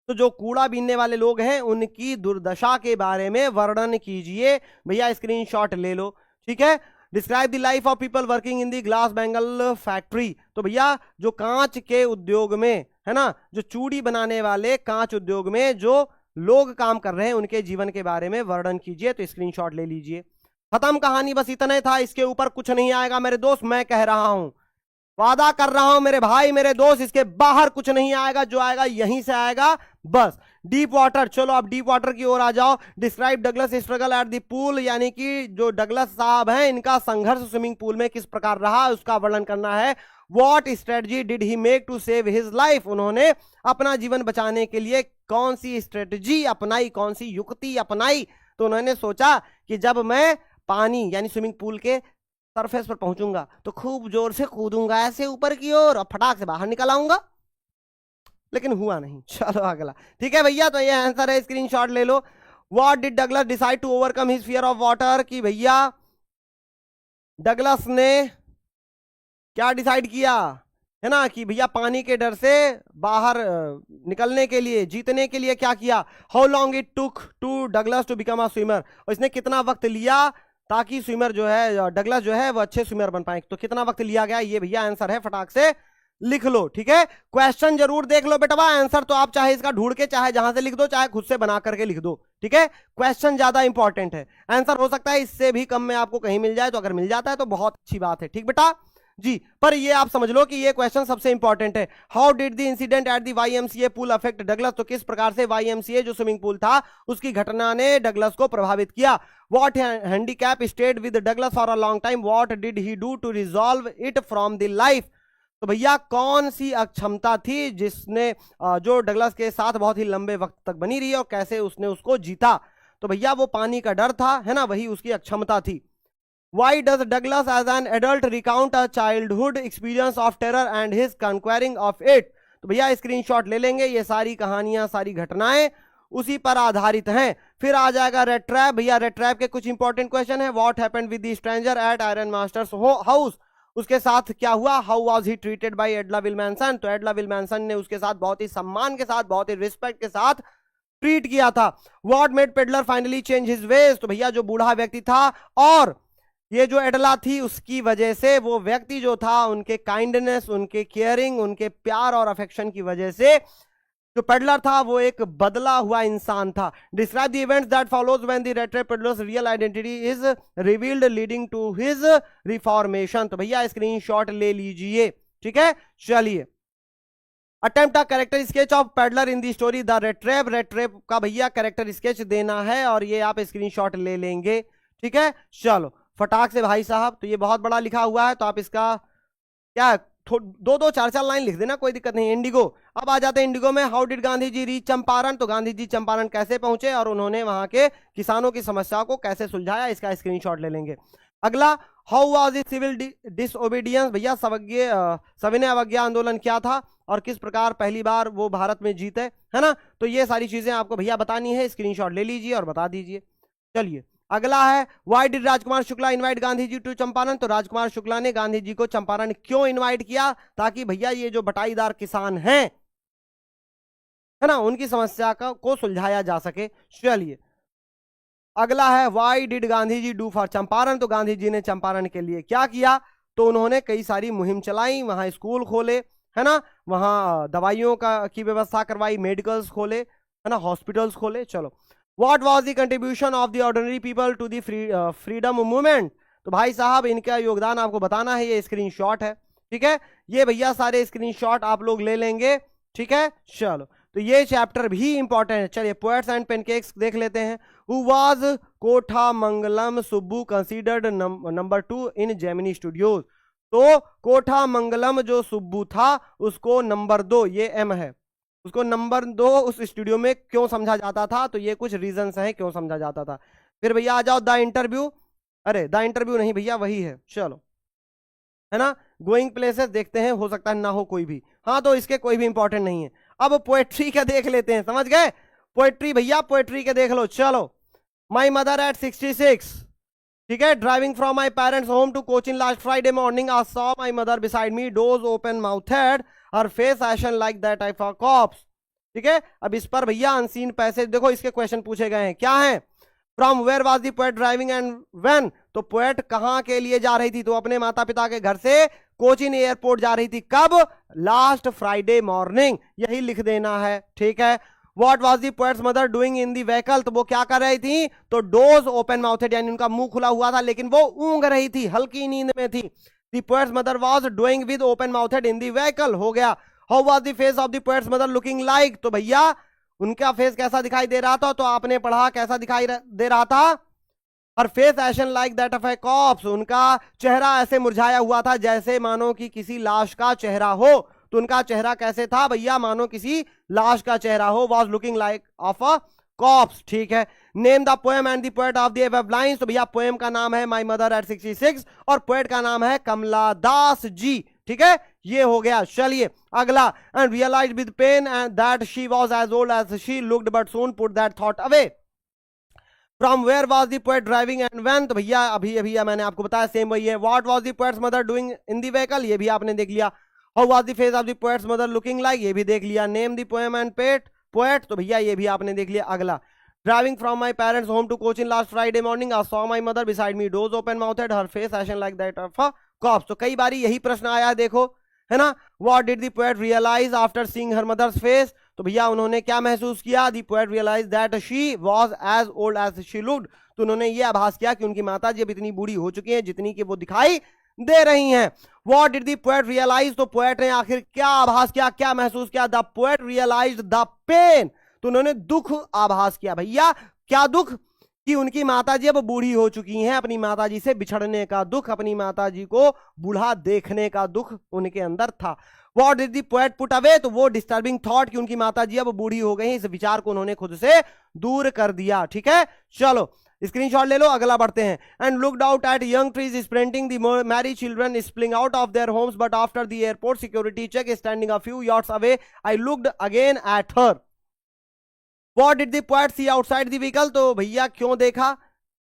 तो जो कूड़ा बीनने वाले लोग हैं उनकी दुर्दशा के बारे में वर्णन कीजिए। भैया स्क्रीनशॉट ले लो। ठीक है, describe the life of people working in the glass Bengal factory, तो भैया जो कांच के उद्योग में, है ना, जो चूड़ी बनाने वाले कांच उद्योग में जो लोग काम कर रहे हैं उनके जीवन के बारे में वर्णन कीजिए। तो स्क्रीनशॉट ले लीजिए। खत्म कहानी, बस इतना ही था, इसके ऊपर कुछ नहीं आएगा मेरे दोस्त, मैं कह रहा हूं, वादा कर रहा हूं मेरे भाई मेरे दोस्त, इसके बाहर कुछ नहीं आएगा, जो आएगा यहीं से आएगा बस। डीप वाटर, चलो अब डीप वाटर की ओर आ जाओ। Describe Douglas struggle at the pool, यानी कि जो डगलस साहब हैं इनका संघर्ष स्विमिंग पूल में किस प्रकार रहा उसका वर्णन करना है। What strategy did he make to save his life, उन्होंने अपना जीवन बचाने के लिए कौन सी स्ट्रेटजी अपनाई, कौन सी युक्ति अपनाई। तो उन्होंने सोचा कि जब मैं पानी यानी स्विमिंग पूल के सरफेस पर पहुंचूंगा तो खूब जोर से कूदूंगा ऐसे ऊपर की ओर और फटाक से बाहर निकल आऊंगा, लेकिन हुआ नहीं। चलो अगला, ठीक है भैया, तो ये आंसर है, स्क्रीनशॉट ले लो। What did Douglas decide to overcome his fear of water, कि भैया डगलस ने क्या डिसाइड किया, है ना, कि भैया पानी के डर से बाहर निकलने के लिए, जीतने के लिए क्या किया। How long it took to Douglas to become a swimmer, और इसने कितना वक्त लिया ताकि स्विमर जो है, डगलस जो है वो अच्छे स्विमर बन पाए, तो कितना वक्त लिया गया, ये भैया आंसर है, फटाक से लिख लो। ठीक है, क्वेश्चन जरूर देख लो बेटा, आंसर तो आप चाहे इसका ढूंढ के चाहे जहां से लिख दो, चाहे खुद से बना करके लिख दो। ठीक है, क्वेश्चन ज्यादा इंपॉर्टेंट है, आंसर हो सकता है इससे भी कम में आपको कहीं मिल जाए, तो अगर मिल जाता है तो बहुत अच्छी बात है। ठीक बेटा जी, पर ये आप समझ लो कि ये क्वेश्चन सबसे इंपॉर्टेंट है। How did the incident at the YMCA pool affect Douglas, तो किस प्रकार से YMCA जो स्विमिंग पूल था उसकी घटना ने डगलस को प्रभावित किया। What handicap stayed with Douglas for a long time, what did he do to resolve it from the life, तो भैया कौन सी अक्षमता थी जिसने जो डगलस के साथ बहुत ही लंबे वक्त तक बनी रही और कैसे उसने उसको जीता, तो भैया वो पानी का डर था, है ना, वही उसकी अक्षमता थी। Why does Douglas as an adult recount a childhood experience of terror and his conquering of it, तो भैया स्क्रीनशॉट ले लेंगे, ये सारी कहानियां सारी घटनाएं उसी पर आधारित हैं। फिर आ जाएगा रेड ट्रैप, भैया रेड ट्रैप के कुछ इंपॉर्टेंट क्वेश्चन है। What happened with the stranger at ironmaster's house, उसके साथ क्या हुआ। How was he treated by Edla Willmansson, तो एडला विल्मैनसन ने उसके साथ बहुत ही सम्मान के साथ, बहुत ही रिस्पेक्ट के साथ ट्रीट किया था। What made peddler finally change his veg, तो भैया जो बूढ़ा व्यक्ति था और ये जो एडला थी उसकी वजह से, वो व्यक्ति जो था उनके काइंडनेस, उनके केयरिंग, उनके प्यार और अफेक्शन की वजह से जो पेडलर था वो एक बदला हुआ इंसान था। Describe the events that follows when the red trap peddlers real identity is revealed leading to his reformation, तो भैया स्क्रीनशॉट ले लीजिए। ठीक है, चलिए attempt a character sketch of peddler in the story the red trap, red trap का भैया character sketch देना है और ये आप स्क्रीनशॉट ले लेंगे। ठीक है, चलो फटाक से भाई साहब, तो ये बहुत बड़ा लिखा हुआ है तो आप इसका क्या दो दो चार चार लाइन लिख देना, कोई दिक्कत नहीं। इंडिगो, अब आ जाते हैं इंडिगो में। How did Gandhi ji reach Champaran, तो गांधी जी चंपारण कैसे पहुंचे और उन्होंने वहां के किसानों की समस्या को कैसे सुलझाया, इसका स्क्रीनशॉट ले लेंगे। अगला, how was the civil disobedience, भैया सविनय अवज्ञा आंदोलन क्या था और किस प्रकार पहली बार वो भारत में जीते, है ना, तो ये सारी चीजें आपको भैया बतानी है, स्क्रीनशॉट ले लीजिए और बता दीजिए। चलिए अगला है, why did Rajkumar Shukla invite Gandhi ji to Champaran, तो राजकुमार शुक्ला ने गांधी जी को चंपारण क्यों इनवाइट किया, ताकि भैया ये जो बटाईदार किसान हैं, है ना, उनकी समस्या को सुलझाया जा सके। चलिए अगला है, why did Gandhi ji do for Champaran, तो गांधी जी ने चंपारण के लिए क्या किया, तो उन्होंने कई सारी मुहिम चलाई, वहां स्कूल खोले, है ना, वहां दवाइयों की व्यवस्था करवाई, मेडिकल्स खोले, है ना, हॉस्पिटल्स खोले। चलो, What was the contribution of the ordinary people to the freedom movement, तो भाई साहब इनका योगदान आपको बताना है, ये स्क्रीनशॉट है। ठीक है, ये भैया सारे स्क्रीनशॉट आप लोग ले लेंगे। ठीक है, चलो तो ये चैप्टर भी इंपॉर्टेंट है। चलिए पोएट्स एंड पेनकेक्स देख लेते हैं। Who was Kothamangalam Subbu considered number 2 in Gemini studios, तो कोठामंगलम जो सुब्बू था उसको नंबर 2, ये एम है, उसको नंबर 2 उस स्टूडियो में क्यों समझा जाता था, तो ये कुछ रीजंस हैं क्यों समझा जाता था। फिर भैया आ जाओ द इंटरव्यू, अरे द इंटरव्यू नहीं भैया वही है, चलो, है ना, गोइंग प्लेसेस देखते हैं, हो सकता है ना हो कोई भी, हाँ तो इसके कोई भी इंपॉर्टेंट नहीं है। अब पोएट्री का देख लेते हैं, समझ गए, पोएट्री भैया पोएट्री के देख लो। चलो, माई मदर एट 66, ठीक है, driving from my parents home to Cochin last Friday morning, I saw my mother beside me, doze open mouthed, her face ashen like that type of corpse. ठीक है, अब इस पर भैया अनसीन पैसेज देखो, इसके क्वेश्चन पूछे गए हैं, क्या है, from where was the poet driving and when, तो पोएट कहां के लिए जा रही थी, तो अपने माता पिता के घर से कोचिन एयरपोर्ट जा रही थी, कब, लास्ट फ्राइडे मॉर्निंग, यही लिख देना है। ठीक है, what was the poet's mother doing in the vehicle, तो वो क्या कर रही थी, तो डोज ओपन माउथेड, यानी उनका मुंह खुला हुआ था लेकिन वो ऊंघ रही थी, हल्की नींद में थी। The poet's mother was doing with open mouthed in the vehicle, हो गया। How was the face of the poet's mother looking like, तो भैया उनका फेस कैसा दिखाई दे रहा था, तो आपने पढ़ा कैसा दिखाई दे रहा था, her face ashen like that of a corpse, उनका चेहरा ऐसे मुरझाया हुआ था जैसे मानो कि किसी लाश का चेहरा हो, तो उनका चेहरा कैसे था भैया, मानो किसी लाश का चेहरा हो, was looking like of a cops, ठीक है। Name the poem and the poet of the above lines, तो भैया पोएम का नाम है माय मदर एट 66 और पोएट का नाम है कमला दास जी, ठीक है, ये हो गया। चलिए अगला, and realize with pain and that she was as old as she looked but soon put that thought away. From where was the poet driving and when, तो भैया अभी अभी मैंने आपको बताया सेम वही है। What was the poet's mother doing in the vehicle, ये भी आपने देख लिया। How was the face of the poet's mother looking like, ये भी देख लिया। Name the poem and poet, तो भैया ये भी आपने देख लिया। अगला, driving from my parents home to Cochin last Friday morning I saw my mother beside me, doze open mouthed, her face ashen like that of a cops. तो कई बारी यही प्रश्न आया है, देखो, है ना। What did the poet realize after seeing her mother's face, तो भैया उन्होंने क्या महसूस किया? The poet realize that she was as old as she looked, तो उन्होंने ये आभास किया कि उनकी माता जी अब इतनी बूढ़ी हो चुकी हैं जितनी कि वो दिखाई दे रही हैं। What did the poet realize, तो पोएट ने आखिर क्या आभास किया, क्या महसूस किया? The poet realized the pain, तो उन्होंने दुख आभास किया। भैया क्या दुख? कि उनकी माताजी अब बूढ़ी हो चुकी हैं, अपनी माताजी से बिछड़ने का दुख, अपनी माताजी को बूढ़ा देखने का दुख उनके अंदर था। What did the poet put away, तो वो डिस्टर्बिंग थॉट कि उनकी माताजी अब बूढ़ी हो गई, इस विचार को उन्होंने खुद से दूर कर दिया, ठीक है। चलो स्क्रीनशॉट ले लो, अगला बढ़ते हैं। And looked out at young trees sprinting the merry children spilling out of their homes but after the airport security check standing a few yards away I looked again at her. What did the poet see outside the vehicle, तो भैया क्यों देखा,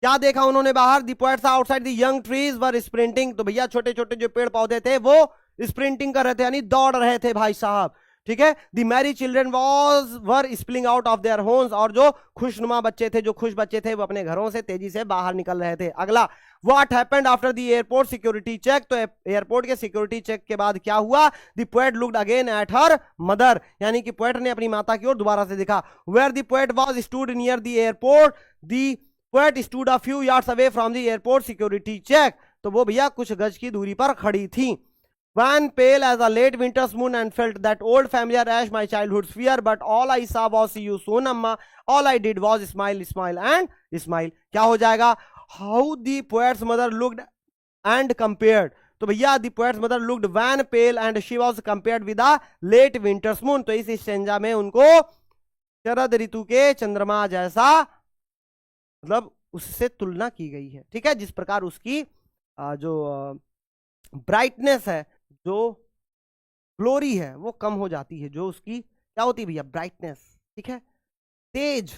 क्या देखा उन्होंने बाहर? The poet saw outside the young trees were sprinting, तो भैया छोटे छोटे जो पेड़ पौधे थे वो स्प्रिंटिंग कर रहे थे, यानी दौड़ रहे थे भाई साहब, ठीक है। The merry children were spilling out of their homes, और जो खुशनुमा बच्चे थे, जो खुश बच्चे थे, वो अपने घरों से तेजी से बाहर निकल रहे थे। अगला, what happened after the airport security check, तो एयरपोर्ट के सिक्योरिटी चेक के बाद क्या हुआ? The poet looked again at her mother, यानी कि पोएट ने अपनी माता की ओर दोबारा से देखा। Where the poet was stood near the airport, the poet stood a few yards away from the airport security check, तो वो भैया कुछ गज की दूरी पर खड़ी थी। Van pale as a late winter's moon and felt that old familiar ash my childhood's fear, but all I saw was see you soon amma, all I did was smile smile and smile। क्या हो जाएगा? How the poet's mother looked and compared, तो भैया the poet's mother looked van pale and she was compared with a late winter's moon, तो इस stanza में उनको शरद ऋतु के चंद्रमा जैसा, मतलब उससे तुलना की गई है, ठीक है। जिस प्रकार उसकी जो ब्राइटनेस है, जो ग्लोरी है, वो कम हो जाती है, जो उसकी क्या होती है भैया? ब्राइटनेस, ठीक है, तेज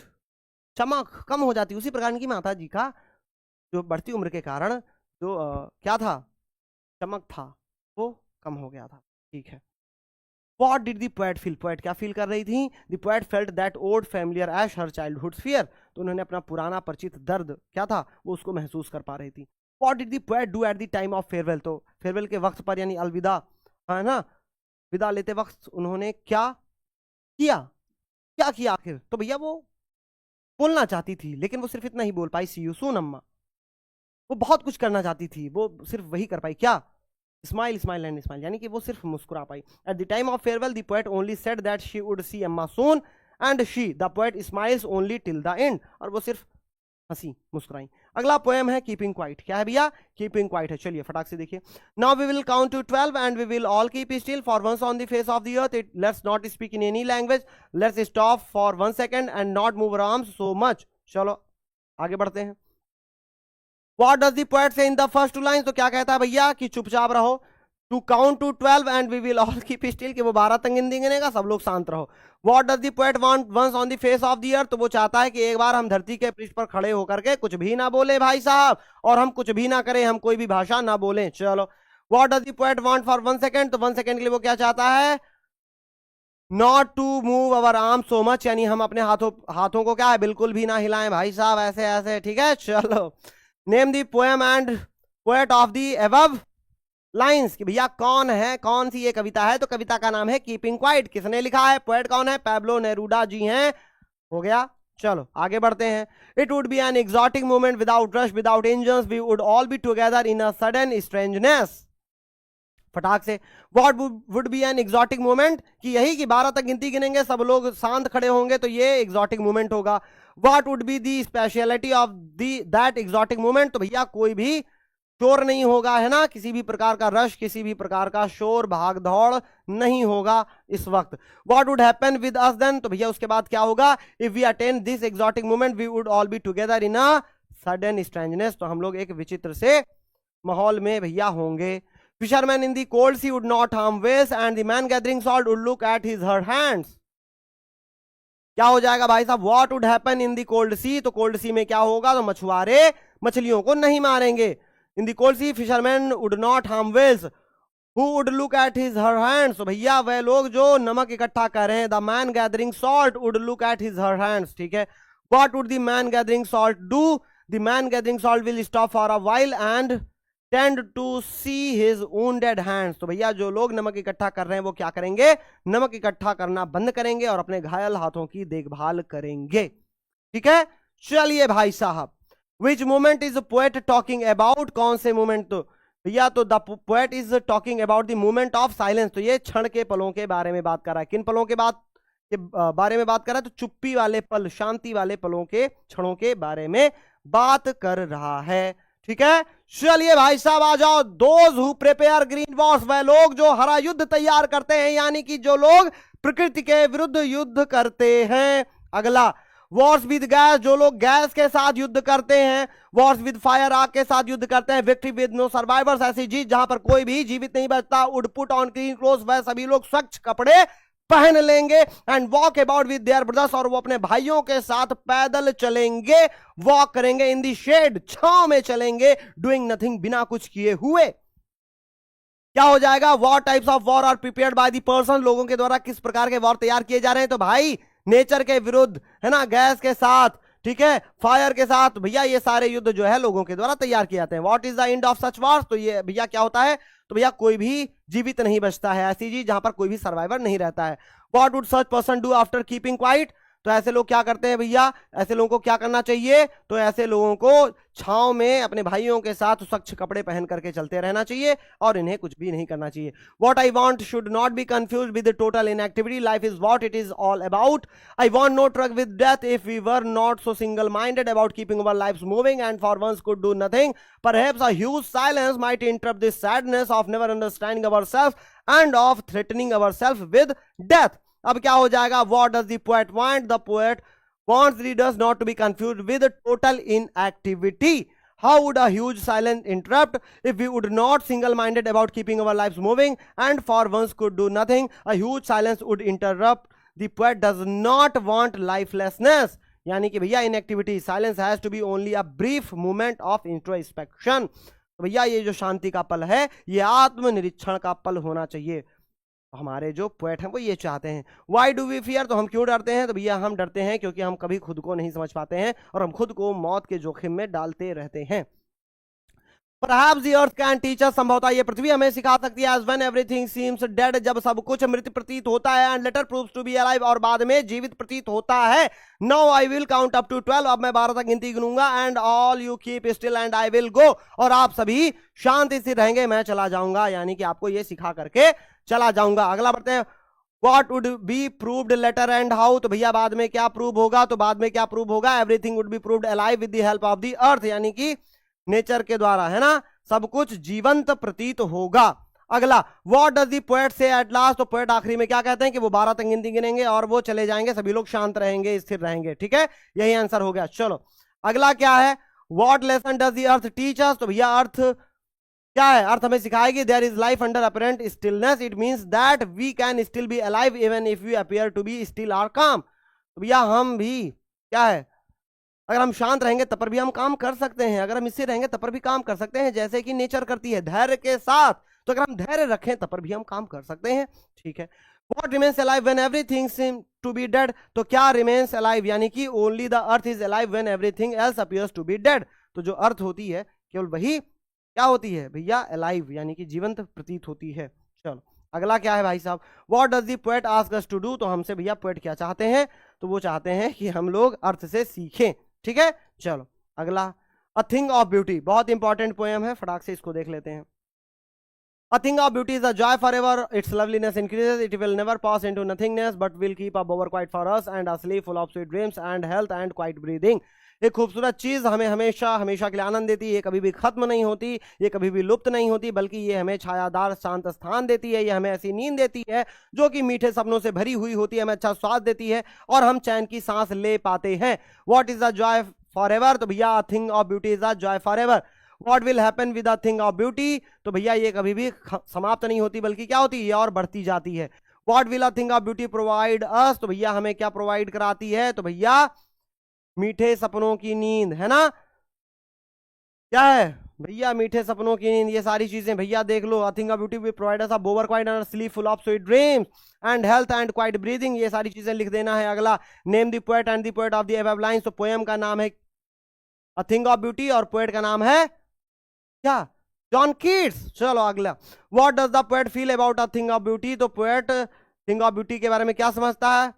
चमक कम हो जाती है, उसी प्रकार की माता जी का जो बढ़ती उम्र के कारण जो क्या था, चमक था, वो कम हो गया था, ठीक है। What did the poet feel, poet क्या फील कर रही थी? The poet felt that old familiar ash her childhood's fear, तो उन्होंने अपना पुराना परिचित दर्द क्या था वो उसको महसूस कर पा रही थी। What did the poet do at the time of farewell, तो फेयरवेल के वक्त पर यानी अलविदा, है ना, विदा लेते वक्त उन्होंने क्या किया, क्या किया आखिर? तो भैया वो बोलना चाहती थी लेकिन वो सिर्फ इतना ही बोल पाई, सी यू सून अम्मा। वो बहुत कुछ करना चाहती थी, वो सिर्फ वही कर पाई, क्या? स्माइल स्माइल एंड स्माइल, यानी कि वो सिर्फ मुस्कुरा पाई। At the time of farewell the poet only said that she would see amma soon and she the poet smiles only till the end, और वो सिर्फ हंसी मुस्कुराई। अगला पोएम है कीपिंग क्वाइट, क्या है भैया? कीपिंग क्वाइट है। चलिए फटाक से देखिए। Now we will count to 12 and we will all keep still for once on the face of the earth, let's not speak in any language, let's stop for 1 second and not move our arms so much. चलो आगे बढ़ते हैं। What does the poet से in the first 2 lines, तो क्या कहता है भैया कि चुपचाप रहो। To count to 12 and we will all keep still, कि वो 12 तक गिनेगा, सब लोग शांत रहो। What does the poet want once on the face of the earth, तो वो चाहता है कि एक बार हम धरती के पृष्ठ पर खड़े होकर के कुछ भी ना बोले भाई साहब, और हम कुछ भी ना करें, हम कोई भी भाषा ना बोलें। चलो what does the poet want for 1 second, तो 1 सेकंड के लिए वो क्या चाहता है? Not to move our arms so much, यानी हम अपने हाथों को क्या है, बिल्कुल भी ना हिलाएं भाई साहब, ऐसे ऐसे, ठीक है। चलो name the poem and poet of the above lines, कि भैया कौन है, कौन सी ये कविता है? तो कविता का नाम है कीपिंग क्वाइट। किसने लिखा है? पोएट कौन है? पैब्लो नेरूडा जी हैं। हो गया। चलो आगे बढ़ते हैं। It would be an exotic moment without rush without engines, we would all be together in a sudden strangeness. फटाक से, what would be an exotic moment, कि यही कि 12 तक गिनती गिनेंगे, सब लोग शांत खड़े होंगे, तो ये एग्जॉटिक मोमेंट होगा। What would be the speciality of the that exotic moment, तो भैया कोई भी शोर नहीं होगा, है ना, किसी भी प्रकार का रश, किसी भी प्रकार का शोर, भाग दौड़ नहीं होगा इस वक्त। What would happen with us then, तो भैया उसके बाद क्या होगा, if we attend this exotic moment we would all be together in a sudden strangeness, तो हम लोग एक विचित्र से माहौल में भैया होंगे। Fisherman in the cold sea would not harm whales and the man gathering salt would look at his hurt hands. क्या हो जाएगा भाई साहब, what would happen in the cold sea, तो कोल्ड सी में क्या होगा, तो मछुआरे मछलियों को नहीं मारेंगे। In the cold sea fisherman would not harm whales who would look at his hurt hands, तो भैया वह लोग जो नमक इकट्ठा कर रहे हैं, the man gathering salt would look at his hurt hands, ठीक है। What would the man gathering salt do, the man gathering salt will stop for a while and tend to see his wounded hands, तो भैया जो लोग नमक इकट्ठा कर रहे हैं वो क्या करेंगे, नमक इकट्ठा करना बंद करेंगे और अपने घायल हाथों की देखभाल करेंगे, ठीक है। चलिए भाई साहब, which moment is poet talking about, कौन से मोमेंट, तो भैया तो the poet is talking about the moment of silence, तो ये क्षण के पलों के बारे में बात कर रहा है। किन पलों के बारे में बात कर रहा है, तो चुप्पी वाले पल, शांति वाले पलों के, क्षणों के बारे में बात कर रहा है, ठीक है। चलिए भाई साहब आ जाओ, those who prepare green Wars, वह लोग जो हरा युद्ध तैयार करते हैं, यानी कि जो लोग प्रकृति के विरुद्ध युद्ध करते हैं। अगला, वॉर्स विद गैस, जो लोग गैस के साथ युद्ध करते हैं। वॉर्स विद फायर, आग के साथ युद्ध करते हैं। विक्ट्री विद नो सर्वाइवर्स, ऐसी जीत जहां पर कोई भी जीवित नहीं बचता। Would put on clean clothes, वह सभी लोग स्वच्छ कपड़े पहन लेंगे। And walk about with their brothers, और वो अपने भाइयों के साथ पैदल चलेंगे, वॉक करेंगे। इन दी शेड, छांव में चलेंगे। डूइंग नथिंग, बिना कुछ किए हुए। क्या हो जाएगा, war types of war are prepared by the person, लोगों के द्वारा किस प्रकार के वॉर तैयार किए जा रहे हैं, तो भाई नेचर के विरुद्ध, है ना, गैस के साथ, ठीक है, फायर के साथ, भैया ये सारे युद्ध जो है लोगों के द्वारा तैयार किए जाते हैं। What is the end of such Wars, तो ये भैया क्या होता है, तो भैया कोई भी जीवित नहीं बचता है, ऐसी चीज जहां पर कोई भी सर्वाइवर नहीं रहता है। What would such person do after keeping quiet, तो ऐसे लोग क्या करते हैं भैया, ऐसे लोगों को क्या करना चाहिए, तो ऐसे लोगों को छांव में अपने भाइयों के साथ स्वच्छ कपड़े पहन करके चलते रहना चाहिए और इन्हें कुछ भी नहीं करना चाहिए। What I want should not be confuse with total inactivity, life is what it is all about. I want no truck with death if we were not so single minded about keeping our lives moving and for once could do nothing. Perhaps a huge silence might interrupt this sadness of never understanding ourselves and of threatening ourselves with death. अब क्या हो जाएगा, what does the poet want, the poet wants readers not to be confused with total inactivity. How would a huge silence interrupt if we would not single-minded about keeping our lives moving and for once could do nothing? A huge silence would interrupt. The poet does not want lifelessness. यानी कि भैया inactivity, silence has to be only a brief moment of introspection. तो भैया ये जो शांति का पल है ये आत्मनिरीक्षण का पल होना चाहिए। हमारे जो पोएट हैं वो ये चाहते हैं। वाई डू वी फियर, तो हम क्यों डरते हैं, तो भैया हम डरते हैं क्योंकि हम कभी खुद को नहीं समझ पाते हैं और हम खुद को मौत के जोखिम में डालते रहते हैं। Perhaps the earth can teach us, संभवतः ये पृथ्वी हमें सिखा सकती है, as when everything seems dead, जब सब कुछ मृत प्रतीत होता है, and later proves to be alive, और बाद में जीवित प्रतीत होता है। Now I will count up to 12, अब मैं 12 तक गिनती गिनूंगा, and all you keep still and I will go, और आप सभी शांति से रहेंगे, मैं चला जाऊंगा, यानी कि आपको ये सिखा करके चला जाऊंगा। अगला बढ़ते हैं, What would be proved later and how, तो भैया बाद में क्या प्रूव होगा, तो बाद में क्या प्रूव होगा, everything would be proved alive with the help of the earth, यानी कि नेचर के द्वारा, है ना, सब कुछ जीवंत प्रतीत होगा। अगला, व्हाट डज द पोएट से एट लास्ट, तो पोएट आखिरी में क्या कहते हैं कि वो 12 तक गिनती गिनेंगे और वो चले जाएंगे, सभी लोग शांत रहेंगे, स्थिर रहेंगे, ठीक है, यही आंसर हो गया। चलो अगला क्या है, what lesson does the earth teach us, तो भैया अर्थ क्या है, अर्थ हमें सिखाएगी, there is life under apparent stillness, it means that we can still be alive even if we appear to be still or calm. तो भैया हम भी क्या है, अगर हम शांत रहेंगे तब पर भी हम काम कर सकते हैं, अगर हम इससे रहेंगे तब पर भी काम कर सकते हैं, जैसे कि नेचर करती है धैर्य के साथ। तो अगर हम धैर्य रखें तब पर भी हम काम कर सकते हैं, ठीक है। What remains alive when everything seems to be dead, तो क्या remains alive, यानी कि only the earth is alive when everything else appears to be dead। तो जो अर्थ होती है केवल वही क्या होती है भैया, अलाइव, यानी कि जीवंत प्रतीत होती है। चलो अगला क्या है भाई साहब, what does the poet ask us to do, तो हमसे भैया पोएट क्या चाहते हैं, तो वो चाहते हैं कि हम लोग अर्थ से सीखें, ठीक है। चलो अगला, अ थिंग ऑफ ब्यूटी, बहुत इंपॉर्टेंट पोएम है, फटाक से इसको देख लेते हैं। A thing of beauty is a joy forever. Its loveliness increases. It will never pass into nothingness, but will keep a bower quiet for us and a sleep full of sweet dreams and health and quiet breathing. एक खूबसूरत चीज हमें हमेशा हमेशा के लिए आनंद देती है, ये कभी भी खत्म नहीं होती, ये कभी भी लुप्त नहीं होती, बल्कि ये हमें छायादार शांत स्थान देती है, ये हमें ऐसी नींद देती है जो कि मीठे सपनों से भरी हुई होती है, हमें अच्छा स्वाद देती है और हम चैन की सांस ले पाते हैं. What is the Joy for ever? तो भैया thing of beauty is the Joy for ever. What will happen with the thing of beauty? तो भैया ये कभी भी समाप्त नहीं होती, बल्कि क्या होती है, और बढ़ती जाती है. What will a thing of beauty provide us? तो भैया हमें क्या प्रोवाइड कराती है? तो भैया मीठे सपनों की नींद, है ना. क्या है भैया? मीठे सपनों की नींद. ये सारी चीजें भैया देख लो. A thing of beauty will provide us a bower quiet and a sleep full of sweet dreams and health and quiet breathing. ये सारी चीजें लिख देना है. अगला, name the poet and the poet of the above lines. तो poem का नाम है A thing of beauty और पोएट का नाम है क्या? John Keats. चलो अगला, what does the poet feel about a thing of beauty? तो पोएट थिंग ऑफ ब्यूटी के बारे में क्या समझता है?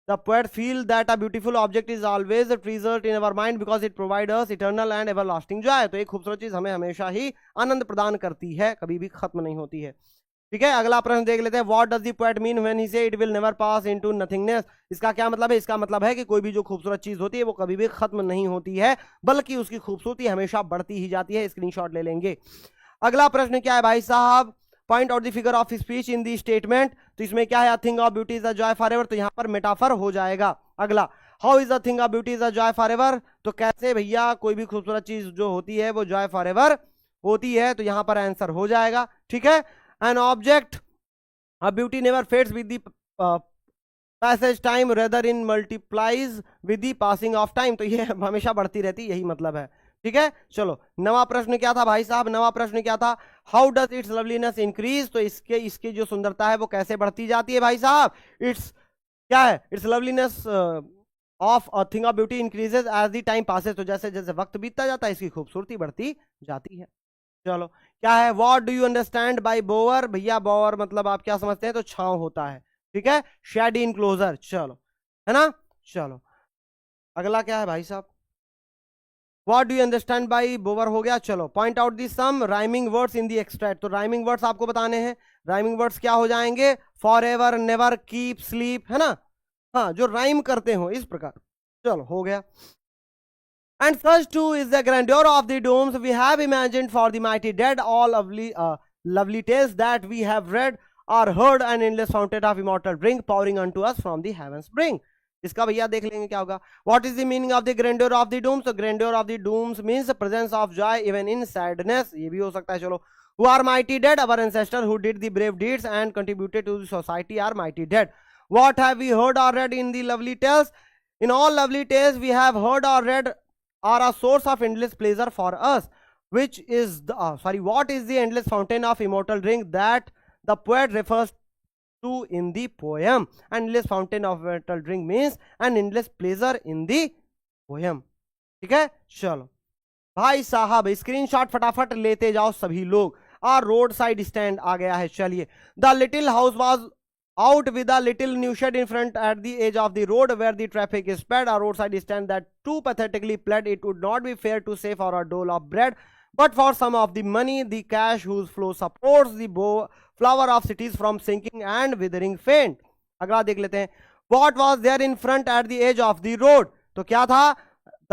The poet feel that a beautiful object is always treasured in our mind because it provide us eternal and everlasting Joy. तो एक खूबसूरत चीज हमें हमेशा ही आनंद प्रदान करती है, कभी भी खत्म नहीं होती है. ठीक है, अगला प्रश्न देख लेते हैं. What does the poet mean when he say it will never pass into nothingness? इसका क्या मतलब है? इसका मतलब है कि कोई भी जो खूबसूरत चीज होती है वो कभी भी खत्म नहीं होती है, बल्कि उसकी खूबसूरती हमेशा बढ़ती ही जाती है. स्क्रीनशॉट ले लेंगे. अगला प्रश्न क्या है भाई साहब? Point out the figure of speech in the statement. तो इसमें क्या है? Thing of beauty is a joy for ever. तो यहां पर मेटाफर हो जाएगा. अगला, how is the thing of beauty is a joy for ever? तो कैसे भैया कोई भी खूबसूरत चीज जो होती है वो जॉय फॉर एवर होती है? तो यहां पर आंसर हो जाएगा. ठीक है, an object a beauty never fades with the passage time rather in multiplies with the passing of time. तो ये हमेशा बढ़ती रहती, यही मतलब है. ठीक है, चलो नवा प्रश्न क्या था भाई साहब? नवा प्रश्न क्या था? How does it's loveliness increase? तो इसकी जो सुंदरता है वो कैसे बढ़ती जाती है भाई साहब? इट्स क्या है? It's loveliness of a thing of beauty increases as the time passes. तो जैसे जैसे वक्त बीतता जाता है इसकी खूबसूरती बढ़ती जाती है. चलो क्या है? What do you understand by bore? भैया बोअर मतलब आप क्या समझते हैं? तो छांव होता है. ठीक है, शेड इनक्लोजर. चलो, है ना. चलो अगला क्या है भाई साहब? What do you understand by bore हो गया. चलो, point out the some rhyming words in the extract. तो राइमिंग वर्ड्स आपको बताने हैं. राइमिंग वर्ड्स क्या हो जाएंगे? For ever, never, keep, sleep, है ना. हाँ, जो राइम करते हो इस प्रकार. चलो हो गया. And such too is the grandeur of the domes we have imagined for the mighty dead. All lovely tales that we have read or heard, an endless fountain of immortal drink pouring unto us from the heavens bring. इसका भैया देख लेंगे क्या होगा. What is the meaning of the grandeur of the domes? So grandeur of the domes means the presence of joy even in sadness. ये भी हो सकता है. चलो, who are mighty dead? Our ancestors who did the brave deeds and contributed to the society are mighty dead. What have we heard or read in the lovely tales? In all lovely tales we have heard or read are a source of endless pleasure for us, which is the what is the endless fountain of immortal drink that the poet refers to in the poem? Endless fountain of immortal drink means an endless pleasure in the poem. ठीक है, चलो भाई साहब screenshot फटाफट लेते जाओ सभी लोग. और रोड साइड स्टैंड आ गया है. चलिए, the little house was out with a little new shed in front at the edge of the road where the traffic is spread. A roadside stand that too pathetically pled it would not be fair to say for a dole of bread, but for some of the money, the cash whose flow supports the flower of cities from sinking and withering faint. अगला देख लेते हैं. What was there in front at the edge of the road? तो क्या था?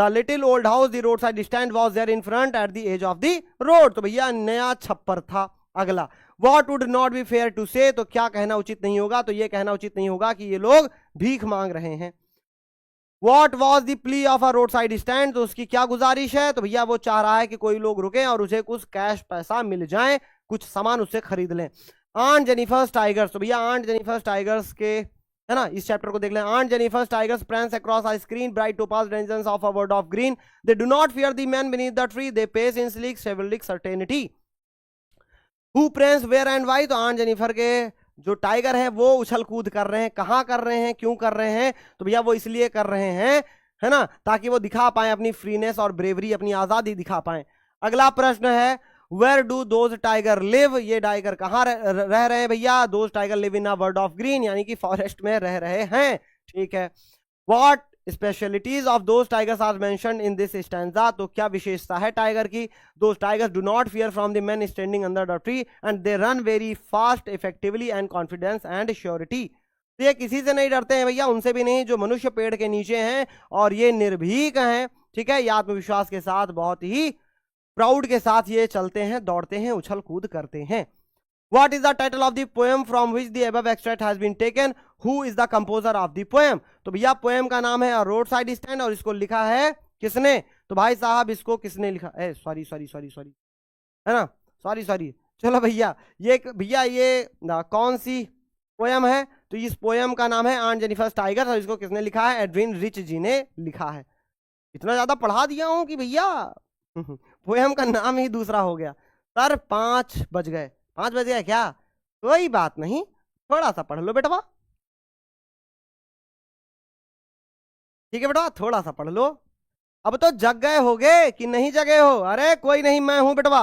The little old house, the roadside stand was there in front at the edge of the road. तो भैया नया छप्पर था. अगला, What would not be fair to say? तो क्या कहना उचित नहीं होगा? तो ये कहना उचित नहीं होगा कि ये लोग भीख मांग रहे हैं. What was the plea of a roadside stand? तो उसकी क्या गुजारिश है? तो भैया वो चाह रहा है कि कोई लोग रुके और उसे कुछ कैश पैसा मिल जाए, कुछ सामान उससे खरीद लें. Aunt Jennifer's tigers. तो भैया आंट जेनिफर्स टाइगर्स के, है ना, इस चैप्टर को देख लें. Aunt Jennifer's tigers prance across a screen bright topaz dungeons of a world of green. They do not fear the man beneath the tree. They pace in sleek chivalric certainty. Who prance where and why? तो aunt Jennifer के जो tiger है वो उछल कूद कर रहे हैं. कहाँ कर रहे हैं, क्यों कर रहे हैं? तो भैया वो इसलिए कर रहे हैं, है ना, ताकि वो दिखा पाए अपनी फ्रीनेस और ब्रेवरी, अपनी आजादी दिखा पाए. अगला प्रश्न है, where do those tiger live? ये टाइगर कहाँ रह रहे हैं भैया? Those tiger live in a world of green, यानी कि फॉरेस्ट में रह रहे हैं. ठीक है. What specialities of those tigers are mentioned in this stanza, तो क्या विशेषता है टाइगर की? Those tigers do not fear from the man standing under the tree and they run very fast effectively and confidence and surety. तो ये किसी से नहीं डरते हैं भैया, उनसे भी नहीं जो मनुष्य पेड़ के नीचे हैं, और ये निर्भीक हैं, ठीक है, ये आत्मविश्वास के साथ बहुत ही प्राउड के साथ ये चलते हैं, दौड़ते हैं, उछल कूद करते हैं। What is the title of the poem from which the above extract has been taken? Who is the composer of the poem? तो भैया पोएम का नाम है रोड साइड स्टैंड, और इसको लिखा है किसने? तो भाई साहब इसको किसने लिखा? सॉरी सॉरी सॉरी सॉरी, है ना, सॉरी सॉरी। चलो भैया ये कौन सी पोएम है? तो इस पोएम का नाम है ऑन जेनिफर टाइगर, और इसको किसने लिखा है? एडविन रिच जी ने लिखा है। इतना ज्यादा पढ़ा दिया हूं कि भैया पोएम का नाम ही दूसरा हो गया। सर 5 बज गए, 5 बज गया क्या? कोई बात नहीं, थोड़ा सा पढ़ लो बेटवा, ठीक है बेटवा, थोड़ा सा पढ़ लो। अब तो जग गए होगे कि नहीं जगे हो? अरे कोई नहीं, मैं हूं बेटवा,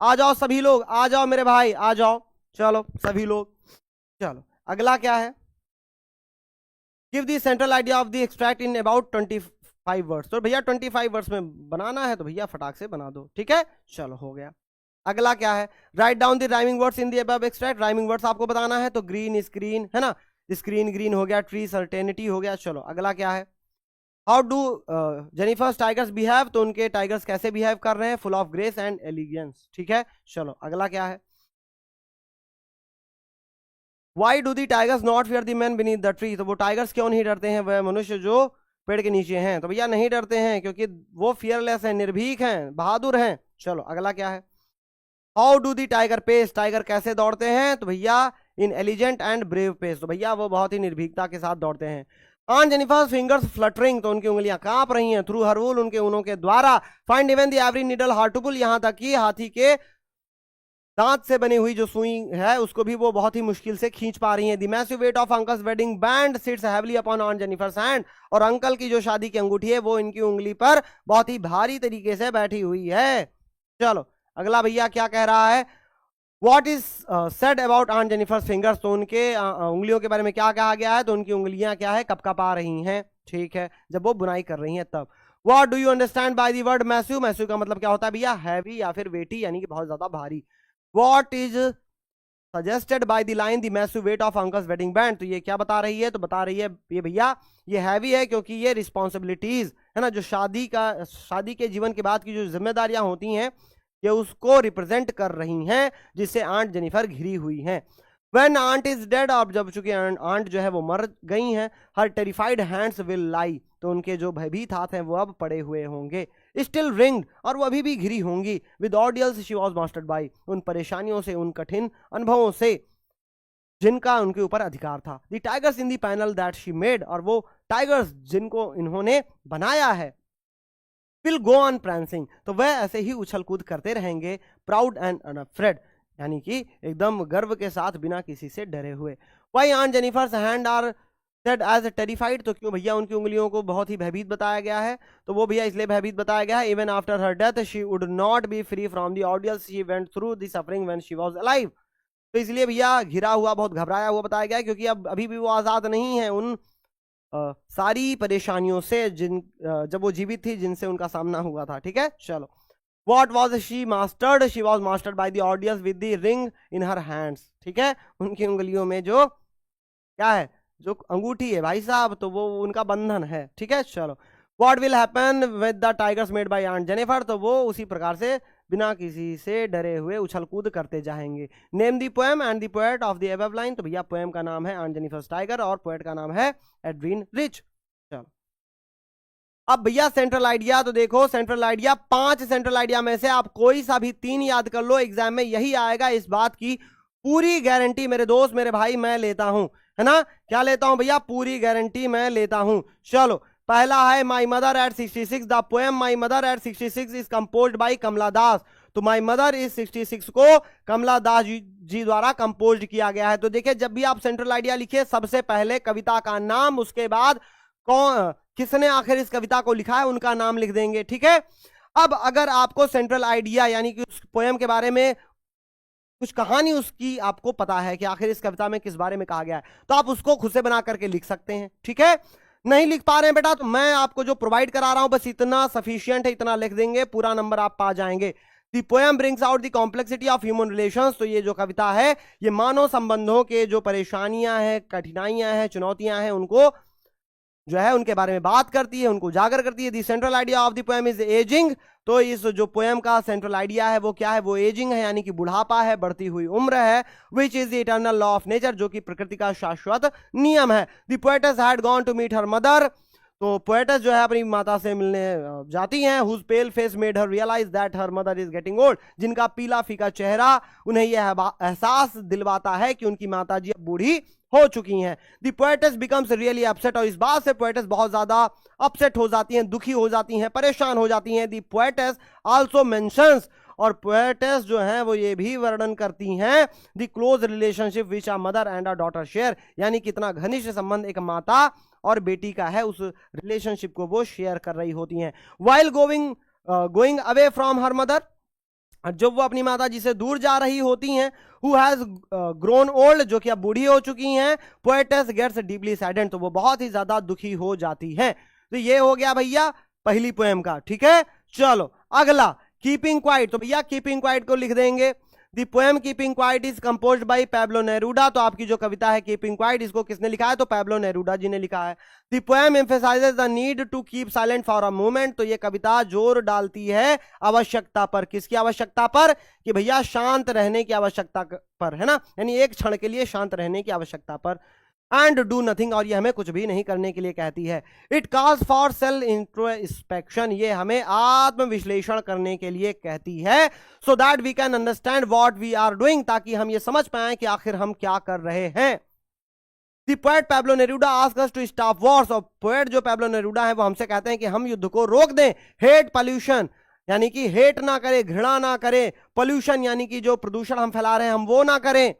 आ जाओ सभी लोग, आ जाओ मेरे भाई, आ जाओ, चलो सभी लोग। चलो अगला क्या है? Give the central idea of the extract in about 25 words. तो भैया 25 वर्ड्स में बनाना है, तो भैया फटाक से बना दो, ठीक है, चलो हो गया। अगला क्या है? Write down the rhyming words in the above extract. Rhyming words आपको बताना है, तो ग्रीन स्क्रीन, है ना, स्क्रीन ग्रीन हो गया, ट्री सर्टेनिटी हो गया। चलो अगला क्या है? How do Jennifer's tigers behave, तो उनके टाइगर्स कैसे बिहेव कर रहे हैं? Full of grace and elegance, ठीक है। चलो अगला क्या है? Why do the tigers not fear the man beneath the tree, तो वो टाइगर्स क्यों नहीं डरते हैं वह मनुष्य जो पेड़ के नीचे हैं? तो भैया नहीं डरते हैं क्योंकि वो फियरलेस हैं, निर्भीक हैं, बहादुर हैं। चलो अगला क्या है? How do the tiger pace, tiger कैसे दौड़ते हैं? तो भैया in elegant and brave pace, तो भैया वो बहुत ही निर्भीकता के साथ दौड़ते हैं। ऑन जेनिफर्स फिंगर्स फ्लटरिंग, तो उनकी उंगलियां कांप रही हैं। थ्रू हर वूल, उनके ऊनों के द्वारा। Find even the every needle heartful, यहां तक कि हाथी के दांत से बनी हुई जो सुई है उसको भी वो बहुत ही मुश्किल से खींच पा रही हैं। The massive weight of uncle's wedding band sits heavily upon on Jennifer's hand, और अंकल की जो शादी की अंगूठी है वो इनकी उंगली पर बहुत ही भारी तरीके से बैठी हुई है। चलो अगला भैया क्या कह रहा है? What is said about Aunt Jennifer's fingers, तो उनके उंगलियों के बारे में क्या कहा गया है? तो उनकी उंगलियां क्या है? कपकपा रही हैं, ठीक है, जब वो बुनाई कर रही हैं तब। What do you understand by the word massive? massive का मतलब क्या होता है भैया? हैवी या फिर वेटी, यानी कि बहुत ज्यादा भारी। What is suggested by the line the massive weight of uncle's wedding band, तो ये क्या बता रही है? तो बता रही है ये भैया ये हैवी है क्योंकि ये रिस्पॉन्सिबिलिटीज है ना, जो शादी के जीवन के बाद की जो जिम्मेदारियां होती हैं ये उसको रिप्रेजेंट कर रही हैं, जिससे आंट जेनिफर घिरी हुई हैं। When aunt is dead, अब जब चूंकि आंट जो है वो मर गई हैं, her terrified hands will lie, तो उनके जो भयभीत हाथ हैं वो अब पड़े हुए होंगे। Still ringed, और वो अभी भी घिरी होंगी। With ordeals she was mastered by, उन परेशानियों से, उन कठिन अनुभवों से जिनका उनके ऊपर अधिकार था। The tigers in the panel that she made, और वो टाइगर्स जिनको इन्होंने बनाया है, will go on prancing, तो वह ऐसे ही उछल कूद करते रहेंगे। Proud and unafraid, यानी कि एकदम गर्व के साथ, बिना किसी से डरे हुए। Why Aunt Jennifer's hand are said as terrified, तो क्यों भैया उनकी उंगलियों को बहुत ही भयभीत बताया गया है? तो वो भैया इसलिए भयभीत बताया गया है, even after her death she would not be free from the ordeals she went through the suffering when she was alive, तो इसलिए भैया घिरा हुआ, बहुत घबराया हुआ बताया गया, क्योंकि अब अभी भी वो आजाद नहीं है उन सारी परेशानियों से जब वो जीवित थी, जिनसे उनका सामना हुआ था, ठीक है। चलो What was she mastered? She was mastered by the audience with the ring in her hands, ठीक है, उनकी उंगलियों में जो क्या है, जो अंगूठी है भाई साहब, तो वो उनका बंधन है, ठीक है। चलो What will happen with the tigers made by Aunt Jennifer, तो वो उसी प्रकार से बिना किसी से डरे हुए उछल कूद करते जाएंगे। Name the poem and the poet of the above line, तो भैया पोएम का नाम है ऑन जेनिफर्स टाइगर और पोएट का नाम है एडविन रिच। चलो अब भैया सेंट्रल आइडिया, तो देखो सेंट्रल आइडिया 5 सेंट्रल आइडिया में से आप कोई सा भी 3 याद कर लो, एग्जाम में यही आएगा, इस बात की पूरी गारंटी मेरे दोस्त मेरे भाई मैं लेता हूं, है ना। क्या लेता हूं भैया? पूरी गारंटी मैं लेता हूं। चलो पहला है my mother at 66, the poem my mother at 66 is composed by Kamala Das, तो माई मदर इज 66 को कमला दास जी द्वारा कंपोज किया गया है। तो देखिए जब भी आप सेंट्रल आइडिया लिखिए, सबसे पहले कविता का नाम, उसके बाद कौन किसने आखिर इस कविता को लिखा है उनका नाम लिख देंगे, ठीक है। अब अगर आपको सेंट्रल आइडिया यानी कि उस पोएम के बारे में कुछ कहानी उसकी आपको पता है कि आखिर इस कविता में किस बारे में कहा गया है, तो आप उसको खुद से बना करके लिख सकते हैं, ठीक है। नहीं लिख पा रहे हैं बेटा, तो मैं आपको जो प्रोवाइड करा रहा हूं बस इतना सफिशियंट है, इतना लिख देंगे, पूरा नंबर आप पा जाएंगे। The poem brings out the complexity of human relations, तो ये जो कविता है ये मानव संबंधों के जो परेशानियां हैं, कठिनाइयां हैं, चुनौतियां हैं, उनको जो है उनके बारे में बात करती है, उनको उजागर करती है। The central idea of the poem is ageing, तो इस जो पोएम का सेंट्रल आइडिया है वो क्या है, वो एजिंग है, यानी कि बुढ़ापा है, बढ़ती हुई उम्र है। Which is the eternal law of nature, जो कि प्रकृति का शाश्वत नियम है। The poetess had gone to meet her mother, तो पोएटेस जो है अपनी माता से मिलने जाती हैं। Whose pale face made her realise that her mother is getting old, जिनका पीला फीका चेहरा उन्हें यह एहसास दिलवाता है कि उनकी माता जी अब बूढ़ी हो चुकी हैं। The poetess becomes really upset, और इस बात से पोएटेस बहुत ज्यादा अपसेट हो जाती हैं, दुखी हो जाती हैं, परेशान हो जाती हैं। द पोएटेस आल्सो मेंशंस, और पोएटेस जो हैं वो ये भी वर्णन करती हैं the close relationship which a mother and a daughter share, यानी कितना घनिष्ठ संबंध एक माता और बेटी का है, उस रिलेशनशिप को वो शेयर कर रही होती हैं। While going away from her mother, जब वो अपनी माता जी से दूर जा रही होती हैं, हु हैज ग्रोन ओल्ड, जो कि अब बूढ़ी हो चुकी हैं, पोएटेस गेट्स डीपली सैडेंड, तो वो बहुत ही ज्यादा दुखी हो जाती हैं। तो ये हो गया भैया पहली पोएम का, ठीक है। चलो अगला कीपिंग क्वाइट, तो भैया कीपिंग क्वाइट को लिख देंगे। The poem keeping quiet is composed by Pablo Neruda, तो आपकी जो कविता है कीपिंग क्वाइट, इसको किसने लिखा है, तो पैब्लो नेरूडा जी ने लिखा है। The poem emphasises the need to keep silent for a moment, तो ये कविता जोर डालती है आवश्यकता पर, किसकी आवश्यकता पर, कि भैया शांत रहने की आवश्यकता पर, है ना, यानी एक क्षण के लिए शांत रहने की आवश्यकता पर। एंड डू नथिंग, और ये हमें कुछ भी नहीं करने के लिए कहती है। It calls for self introspection, ये हमें आत्मविश्लेषण करने के लिए कहती है। So that we can understand what we are doing, ताकि हम ये समझ पाए कि आखिर हम क्या कर रहे हैं। The poet Pablo Neruda asks us to stop wars, और पोएट जो पैब्लो नेरूडा है वो हमसे कहते हैं कि हम युद्ध को रोक दें। हेट पॉल्यूशन, यानी कि हेट ना करें, घृणा ना करें। पॉल्यूशन यानी कि जो प्रदूषण हम फैला रहे हैं हम वो ना करें।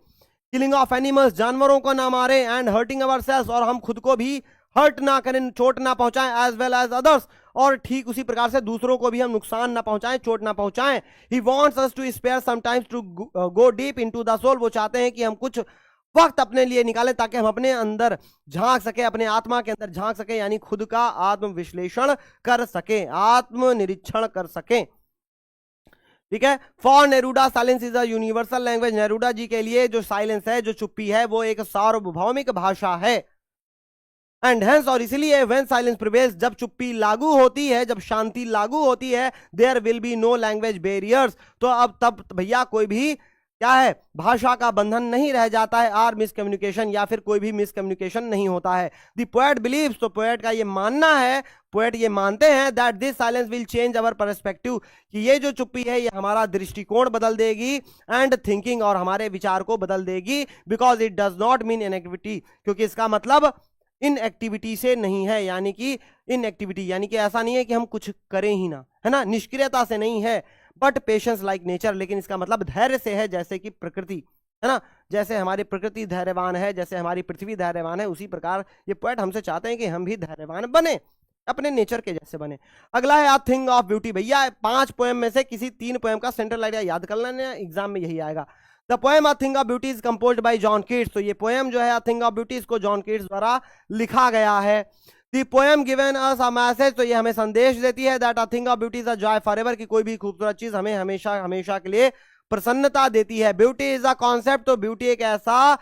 किलिंग ऑफ एनिमल्स, जानवरों को ना मारें। एंड हर्टिंग अवरसेल्व्स, और हम खुद को भी हर्ट ना करें, चोट ना पहुंचाएं। एज वेल एज अदर्स, और ठीक उसी प्रकार से दूसरों को भी हम नुकसान ना पहुंचाएं, चोट ना पहुंचाएं। He wants us to spare sometimes to go deep into the soul, वो चाहते हैं कि हम कुछ वक्त अपने लिए निकालें ताकि हम अपने अंदर झांक सके, अपने आत्मा के अंदर झांक सके, यानी खुद का आत्मविश्लेषण कर सके, आत्मनिरीक्षण कर सकें, ठीक है। For Neruda silence is a universal language, Neruda ji के लिए जो साइलेंस है, जो चुप्पी है, वो एक सार्वभौमिक भाषा है। एंड हेंस, और इसीलिए व्हेन साइलेंस प्रिवेल्स, जब चुप्पी लागू होती है, जब शांति लागू होती है, there will be no language barriers, तो अब तब भैया कोई भी क्या है, भाषा का बंधन नहीं रह जाता है, आर मिसकम्युनिकेशन, या फिर कोई भी मिसकम्युनिकेशन नहीं होता है। द पोएट बिलीव्स, तो पोएट का ये मानना है, पोएट ये मानते हैं that this silence will change our perspective, कि ये जो चुप्पी है ये हमारा दृष्टिकोण बदल देगी, एंड थिंकिंग, और हमारे विचार को बदल देगी। Because it does not mean inactivity, क्योंकि इसका मतलब इनएक्टिविटी से नहीं है, यानी कि इनएक्टिविटी यानी कि ऐसा नहीं है कि हम कुछ करें ही ना, है ना, निष्क्रियता से नहीं है, बट पेशेंस लाइक नेचर, लेकिन इसका मतलब धैर्य से है, जैसे कि प्रकृति, है ना, जैसे हमारी प्रकृति धैर्यवान है, जैसे हमारी पृथ्वी धैर्यवान है, उसी प्रकार ये पोएट हमसे चाहते हैं कि हम भी धैर्यवान बने, अपने नेचर के जैसे बने। अगला है अ थिंग ऑफ ब्यूटी, भैया 5 पोएम में से किसी 3 पोएम का सेंट्रल आइडिया याद कर लेना, एग्जाम में यही आएगा। The poem a thing of beauty is composed bye John Keats, तो ये पोएम जो है अ थिंग ऑफ ब्यूटी, इसको जॉन कीट्स द्वारा लिखा गया है। The poem given us a message, तो ये हमें संदेश देती है that a thing of beauty is a joy forever, कि कोई भी खूबसूरत चीज हमें हमेशा हमेशा के लिए प्रसन्नता देती है। ब्यूटी इज अ कॉन्सेप्ट, तो ब्यूटी एक ऐसा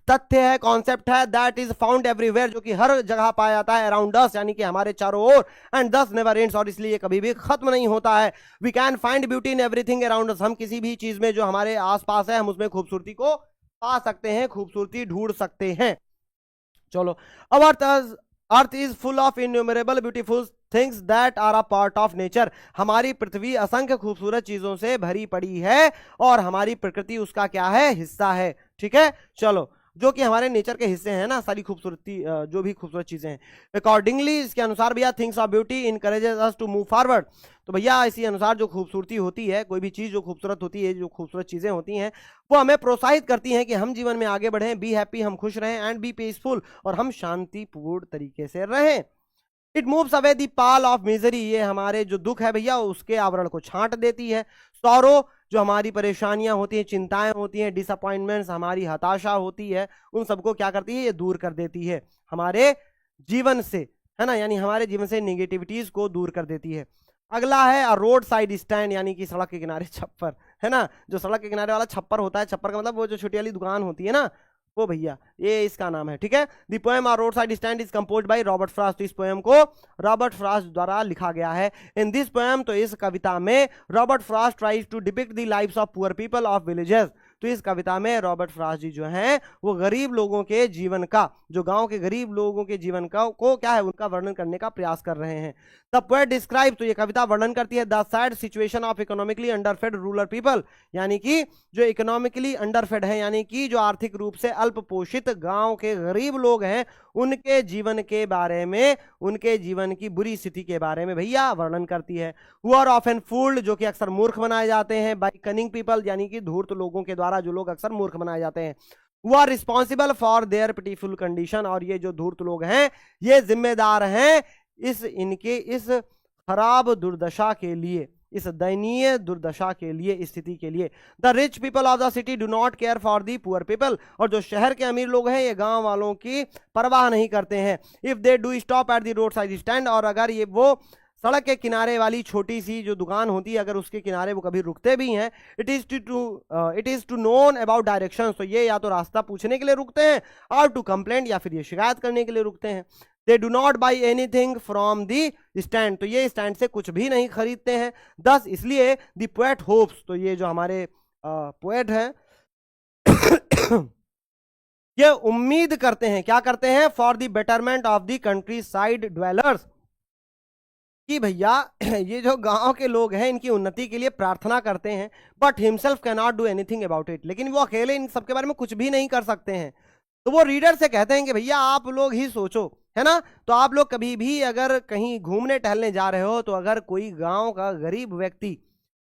तथ्य है, कॉन्सेप्ट है, दैट इज फाउंड एवरीवेयर, जो कि हर जगह पाया जाता है, अराउंड अस, यानी कि हमारे चारों ओर, एंड दस नेवर एंड्स, और इसलिए कभी भी खत्म नहीं होता है। We can find beauty in everything around us, हम किसी भी चीज में जो हमारे आसपास है हम उसमें खूबसूरती को पा सकते हैं, खूबसूरती ढूंढ सकते हैं। चलो, अब earth is full of innumerable beautiful things that are a part of nature, हमारी पृथ्वी असंख्य खूबसूरत चीजों से भरी पड़ी है, और हमारी प्रकृति उसका क्या है, हिस्सा है, ठीक है। चलो, जो कि हमारे नेचर के हिस्से हैं ना, सारी खूबसूरती जो भी खूबसूरत चीजें हैं। अकॉर्डिंगली, इसके अनुसार भैया things of beauty encourages us to move forward, तो भैया इसी अनुसार जो खूबसूरती होती है, कोई भी चीज जो खूबसूरत होती है, जो खूबसूरत चीजें होती हैं, वो हमें प्रोत्साहित करती हैं कि हम जीवन में आगे बढ़ें, बी हैप्पी, हम खुश रहें, एंड बी पीसफुल, और हम शांतिपूर्ण तरीके से रहें। It moves away the Pal of misery, ये हमारे जो दुख है भैया उसके आवरण को छांट देती है। सौरो, जो हमारी परेशानियां होती हैं, चिंताएं होती हैं, डिसअपॉइंटमेंट्स, हमारी हताशा होती है, उन सबको क्या करती है, ये दूर कर देती है, हमारे जीवन से है ना, यानी हमारे जीवन से नेगेटिविटीज को दूर कर देती है। अगला है रोड साइड स्टैंड, यानी कि सड़क के किनारे छप्पर, है ना, जो सड़क के किनारे वाला छप्पर होता है, छप्पर का मतलब वो जो छोटी वाली दुकान होती है ना, वो भैया ये इसका नाम है, ठीक है। The poem our roadside stand is composed by Robert Frost. इस पोएम को रॉबर्ट फ्रॉस्ट द्वारा लिखा गया है। इन दिस पोएम, तो इस कविता में Robert Frost tries to depict the lives of poor people of villages. तो इस कविता में रॉबर्ट फ्रॉस्ट जी जो हैं वो गरीब लोगों के जीवन का, जो गांव के गरीब लोगों के जीवन का को क्या है उनका वर्णन करने का प्रयास कर रहे हैं। द पोएट डिस्क्राइब, तो ये कविता वर्णन करती है the sad situation of economically underfed rural people, यानी कि जो इकोनॉमिकली अंडरफेड है, यानी कि जो आर्थिक रूप से अल्प पोषित गांव के गरीब लोग हैं उनके जीवन के बारे में, उनके जीवन की बुरी स्थिति के बारे में भैया वर्णन करती है। हु आर ऑफन फूल्ड, जो कि अक्सर मूर्ख बनाए जाते हैं, बाय कनिंग पीपल, यानी कि धूर्त लोगों के द्वारा जो लोग अक्सर मूर्ख बनाए जाते हैं। Who are responsible for their pitiful condition, और ये जो धूर्त लोग हैं ये जिम्मेदार हैं इस खराब दुर्दशा के लिए, इस दयनीय दुर्दशा के लिए, स्थिति के लिए। The rich people of the city do not care for the poor people, और जो शहर के अमीर लोग हैं ये गांव वालों की परवाह नहीं करते हैं। If they do stop at the road side stand, और अगर ये वो सड़क के किनारे वाली छोटी सी जो दुकान होती है अगर उसके किनारे वो कभी रुकते भी हैं, it is to known about directions, तो ये या तो रास्ता पूछने के लिए रुकते हैं और टू कंप्लेंट, या फिर ये शिकायत करने के लिए रुकते हैं। They do not by anything from the stand, तो ये स्टैंड से कुछ भी नहीं खरीदते हैं। दस इसलिए द पोएट होप्स, तो ये जो हमारे पोएट हैं ये उम्मीद करते हैं, क्या करते हैं, for the betterment of the country side dwellers, कि भैया ये जो गांव के लोग हैं इनकी उन्नति के लिए प्रार्थना करते हैं। But himself can not do anything about it, लेकिन वो अकेले इन सबके बारे में कुछ भी नहीं कर सकते हैं। तो वो रीडर से कहते हैं कि भैया आप लोग ही सोचो, है ना, तो आप लोग कभी भी अगर कहीं घूमने टहलने जा रहे हो तो अगर कोई गांव का गरीब व्यक्ति,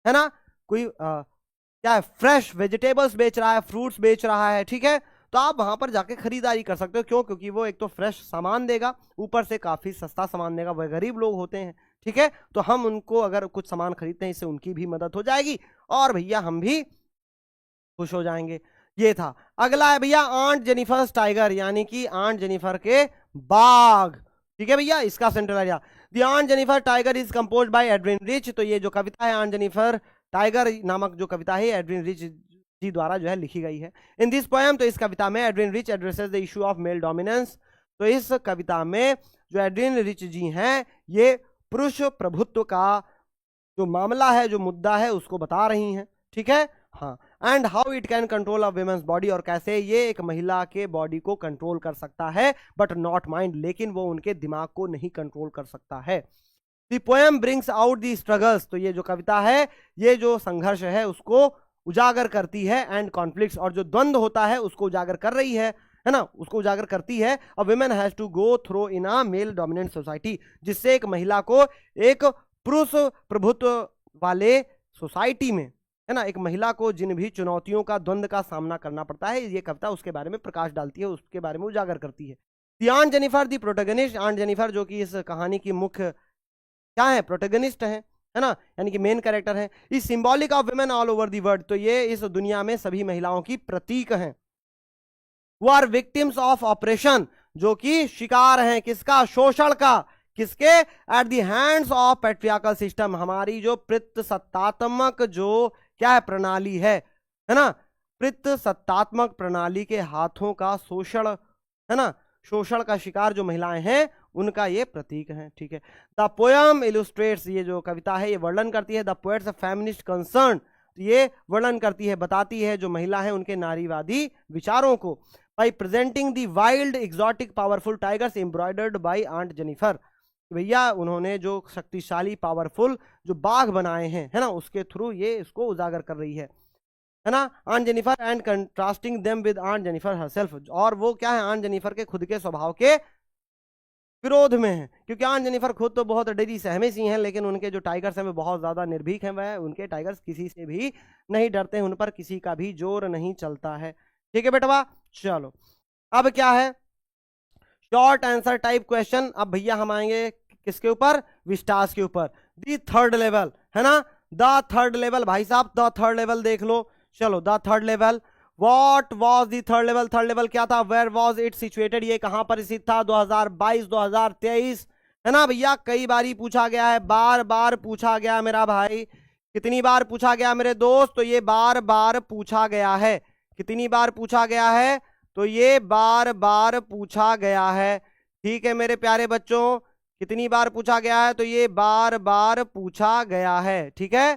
है ना, कोई क्या है फ्रेश वेजिटेबल्स बेच रहा है, फ्रूट्स बेच रहा है, ठीक है, तो आप वहां पर जाके खरीदारी कर सकते हो। क्यों? क्योंकि वो एक तो फ्रेश सामान देगा, ऊपर से काफी सस्ता सामान देगा, वह गरीब लोग होते हैं, ठीक है, तो हम उनको अगर कुछ सामान खरीदते हैं इससे उनकी भी मदद हो जाएगी और भैया हम भी खुश हो जाएंगे। ये था। अगला है भैया आंट जेनिफर्स टाइगर, यानी कि आंट जेनिफर के बाग, ठीक है भैया, इसका central area. The aunt Jennifer tiger is composed by Edwin Rich, तो ये जो कविता है आंट जेनिफर टाइगर नामक जो कविता है एडविन रिच जी द्वारा जो है लिखी गई है। इन दिस पोएम, तो इस कविता में Edwin rich addresses the issue of male dominance, तो इस कविता में जो एडविन रिच जी हैं ये पुरुष प्रभुत्व का जो मामला है, जो मुद्दा है उसको बता रही हैं, ठीक है, हाँ। And how it can control a women's body, और कैसे ये एक महिला के बॉडी को कंट्रोल कर सकता है, बट नॉट माइंड, लेकिन वो उनके दिमाग को नहीं कंट्रोल कर सकता है। The poem brings out the struggles, तो ये जो कविता है ये जो संघर्ष है उसको उजागर करती है, एंड कॉन्फ्लिक्ट्स, और जो द्वंद्व होता है उसको उजागर कर रही है ना, उसको उजागर करती है। A women has to go through in a male dominant society, जिससे एक महिला को एक पुरुष प्रभुत्व वाले सोसाइटी में, है ना, एक महिला को जिन भी चुनौतियों का द्वंद्व का सामना करना पड़ता है, ये कविता उसके बारे में प्रकाश डालती है, उसके बारे में उजागर करती है। The aunt Jennifer the protagonist, aunt Jennifer जो कि इस कहानी की मुख्य क्या है, प्रोटोगनिस्ट है ना, यानी कि मेन कैरेक्टर है। इस symbolic of women all over the world, तो ये इस दुनिया में सभी महिलाओं की प्रतीक हैं। वो आर विक्टिम्स ऑफ ऑपरेशन, जो कि शिकार हैं किसका, शोषण का, किसके, at the hands of patriarchal system, हमारी जो पितृसत्तात्मक जो क्या है प्रणाली है ना, पितृसत्तात्मक प्रणाली के हाथों का शोषण, है ना, शोषण का शिकार जो महिलाएं हैं उनका ये प्रतीक है, ठीक है। द पोएम इलुस्ट्रेट्स, ये जो कविता है ये वर्णन करती है द पोएट्स फेमिनिस्ट कंसर्न, ये वर्णन करती है, बताती है जो महिला है उनके नारीवादी विचारों को, by presenting the wild exotic powerful tigers embroidered by aunt Jennifer, भैया उन्होंने जो शक्तिशाली पावरफुल जो बाघ बनाए हैं, है ना, उसके थ्रू ये इसको उजागर कर रही है ना, aunt Jennifer and contrasting them with aunt Jennifer herself, और वो क्या है आंट जेनिफर के खुद के स्वभाव के विरोध में है, क्योंकि आंट जेनिफर खुद तो बहुत डरी सहमे सी हैं, लेकिन उनके जो टाइगर्स हैं वे बहुत ज्यादा निर्भीक हैं, वह उनके टाइगर्स किसी से भी नहीं डरते हैं, उन पर किसी का भी जोर नहीं चलता है, ठीक है बेटवा। चलो अब क्या है, शॉर्ट आंसर टाइप क्वेश्चन। अब भैया हम आएंगे किसके ऊपर, विस्टास के ऊपर, दी थर्ड लेवल, है ना, द थर्ड लेवल, भाई साहब द थर्ड लेवल देख लो। चलो the third level, what was the third level, third level क्या था, वेयर वाज इट सिचुएटेड, ये कहां पर स्थित था, 2022 2023, है ना भैया, कई बारी पूछा गया है, बार बार पूछा गया मेरा भाई। कितनी बार पूछा गया मेरे दोस्त? तो ये बार बार पूछा गया है। कितनी बार पूछा गया है? तो ये बार बार पूछा गया है। ठीक है मेरे प्यारे बच्चों, कितनी बार पूछा गया है? तो ये बार बार पूछा गया है। ठीक है,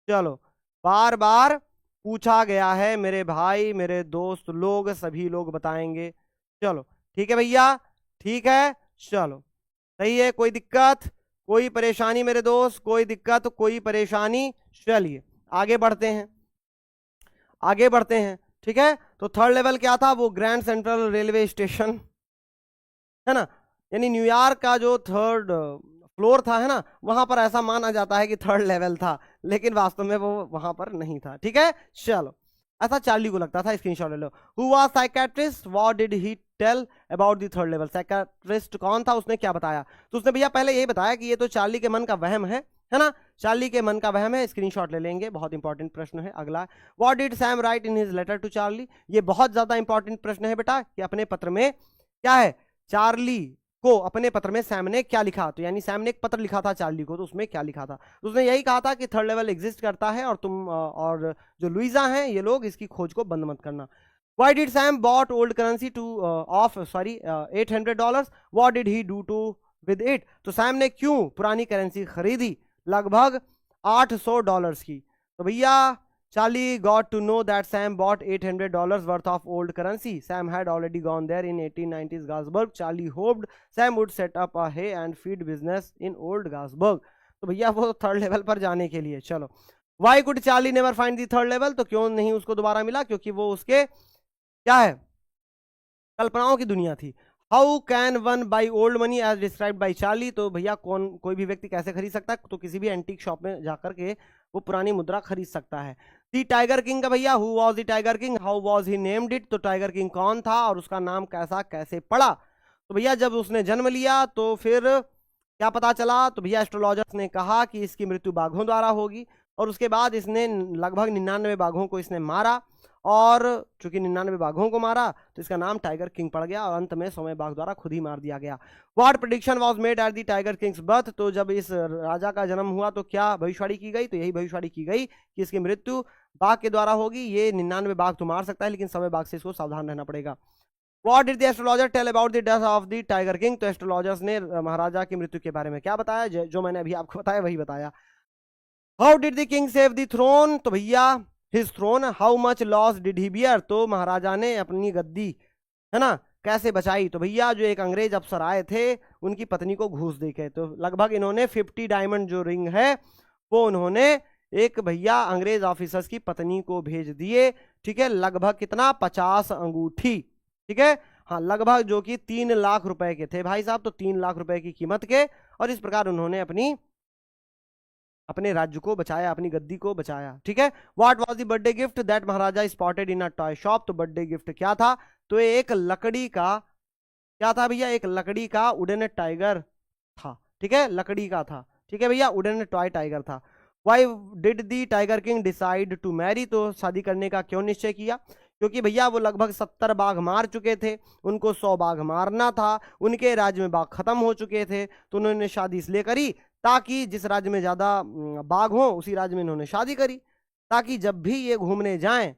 चलो, बार बार पूछा गया है मेरे भाई, मेरे दोस्त लोग, सभी लोग बताएंगे। चलो ठीक है भैया, ठीक है, चलो सही है। कोई दिक्कत, कोई परेशानी मेरे दोस्त? कोई दिक्कत, कोई परेशानी? चलिए आगे बढ़ते हैं, आगे बढ़ते हैं। ठीक है, तो थर्ड लेवल क्या था? वो ग्रैंड सेंट्रल रेलवे स्टेशन, है ना, यानी न्यूयॉर्क का जो थर्ड फ्लोर था, है ना, वहां पर ऐसा माना जाता है कि थर्ड लेवल था, लेकिन वास्तव में वो वहां पर नहीं था। ठीक है, चलो, ऐसा चार्ली को लगता था। स्क्रीनशॉट ले लो। Who was psychiatrist, what did he tell about the third level? Psychiatrist कौन था, उसने क्या बताया? तो उसने भैया पहले यही बताया कि ये तो चार्ली के मन का वहम है ना, चार्ली के मन का वहम है। स्क्रीनशॉट ले लेंगे, बहुत इंपॉर्टेंट प्रश्न है अगला। What did Sam write in his letter to Charlie? ये बहुत ज्यादा इंपॉर्टेंट प्रश्न है बेटा, कि अपने पत्र में क्या है, चार्ली को अपने पत्र में सैम ने क्या लिखा? तो यानी सैम ने एक पत्र लिखा था चार्ली को, तो उसमें क्या लिखा था? तो उसने यही कहा था कि थर्ड लेवल एग्जिस्ट करता है, और तुम और जो लुइजा हैं ये लोग इसकी खोज को बंद मत करना। Why did Sam bought old currency to $800? What did he do to with it? तो सैम ने क्यों पुरानी करेंसी खरीदी लगभग $800 की? तो भैया Charlie got to know that Sam bought $800 worth of old currency. Sam had already gone there in 1890s Gasburg. Charlie hoped Sam would set up a hay and feed business in old Gasburg. तो भैया वो third level पर जाने के लिए, चलो, Why could Charlie never find the third level? तो क्यों नहीं उसको दोबारा मिला? क्योंकि वो उसके क्या है, कल्पनाओं की दुनिया थी। How can one buy old money as describe by Charlie? तो भैया कोई भी व्यक्ति कैसे खरीद सकता है? तो किसी भी एंटीक शॉप में जाकर के वो पुरानी मुद्रा खरीद सकता है। दी टाइगर किंग का भैया, who was the tiger king, how was he named it? तो टाइगर किंग कौन था और उसका नाम कैसे पड़ा? तो भैया जब उसने जन्म लिया तो फिर क्या पता चला? तो भैया एस्ट्रोलॉजर्स ने कहा कि इसकी मृत्यु बाघों द्वारा होगी, और उसके बाद इसने लगभग 99 बाघों को इसने मारा, और चूंकि 99 बाघों को मारा तो इसका नाम टाइगर किंग पड़ गया, और अंत में 100वें बाघ द्वारा खुद ही मार दिया गया। What prediction was made at the tiger Kings birth? तो जब इस राजा का जन्म हुआ तो क्या भविष्यवाणी की गई? तो यही भविष्यवाणी की गई कि इसकी मृत्यु बाघ के द्वारा होगी। ये 99 बाघ तो मार सकता है, लेकिन 100वें बाघ से इसको सावधान रहना पड़ेगा। What did the astrologer tell about the death of the Tiger King? तो एस्ट्रोलॉजर्स ने महाराजा की मृत्यु के बारे में क्या बताया? जो मैंने अभी आपको बताया वही बताया। How did the king save the throne? तो भैया his throne. How much loss did he bear? तो महाराजा ने अपनी गद्दी, है ना, कैसे बचाई? तो भैया जो एक अंग्रेज अफसर आए थे उनकी पत्नी को घूस देके, तो लगभग इन्होंने 50 डायमंड जो रिंग है वो उन्होंने एक भैया अंग्रेज ऑफिसर्स की पत्नी को भेज दिए। ठीक है, लगभग कितना? 50 अंगूठी। ठीक है, हाँ, लगभग, जो कि 3 लाख रुपए के थे भाई साहब, तो 3 लाख रुपए की कीमत के, और इस प्रकार उन्होंने अपने राज्य को बचाया, अपनी गद्दी को बचाया। ठीक है, what was the birthday gift that Maharaja spotted in a toy shop? तो बर्थडे गिफ्ट क्या था? तो एक लकड़ी का, क्या था भैया? एक लकड़ी का वुडन टाइगर था। ठीक है, लकड़ी का था। ठीक है भैया, वुडन टॉय टाइगर था। Why did the tiger king decide to marry? तो शादी करने का क्यों निश्चय किया? क्योंकि भैया वो लगभग 70 बाघ मार चुके थे, उनको 100 बाघ मारना था, उनके राज्य में बाघ खत्म हो चुके थे, तो उन्होंने शादी इसलिए करी ताकि जिस राज्य में ज्यादा बाघ हो उसी राज्य में इन्होंने शादी करी, ताकि जब भी ये घूमने जाएं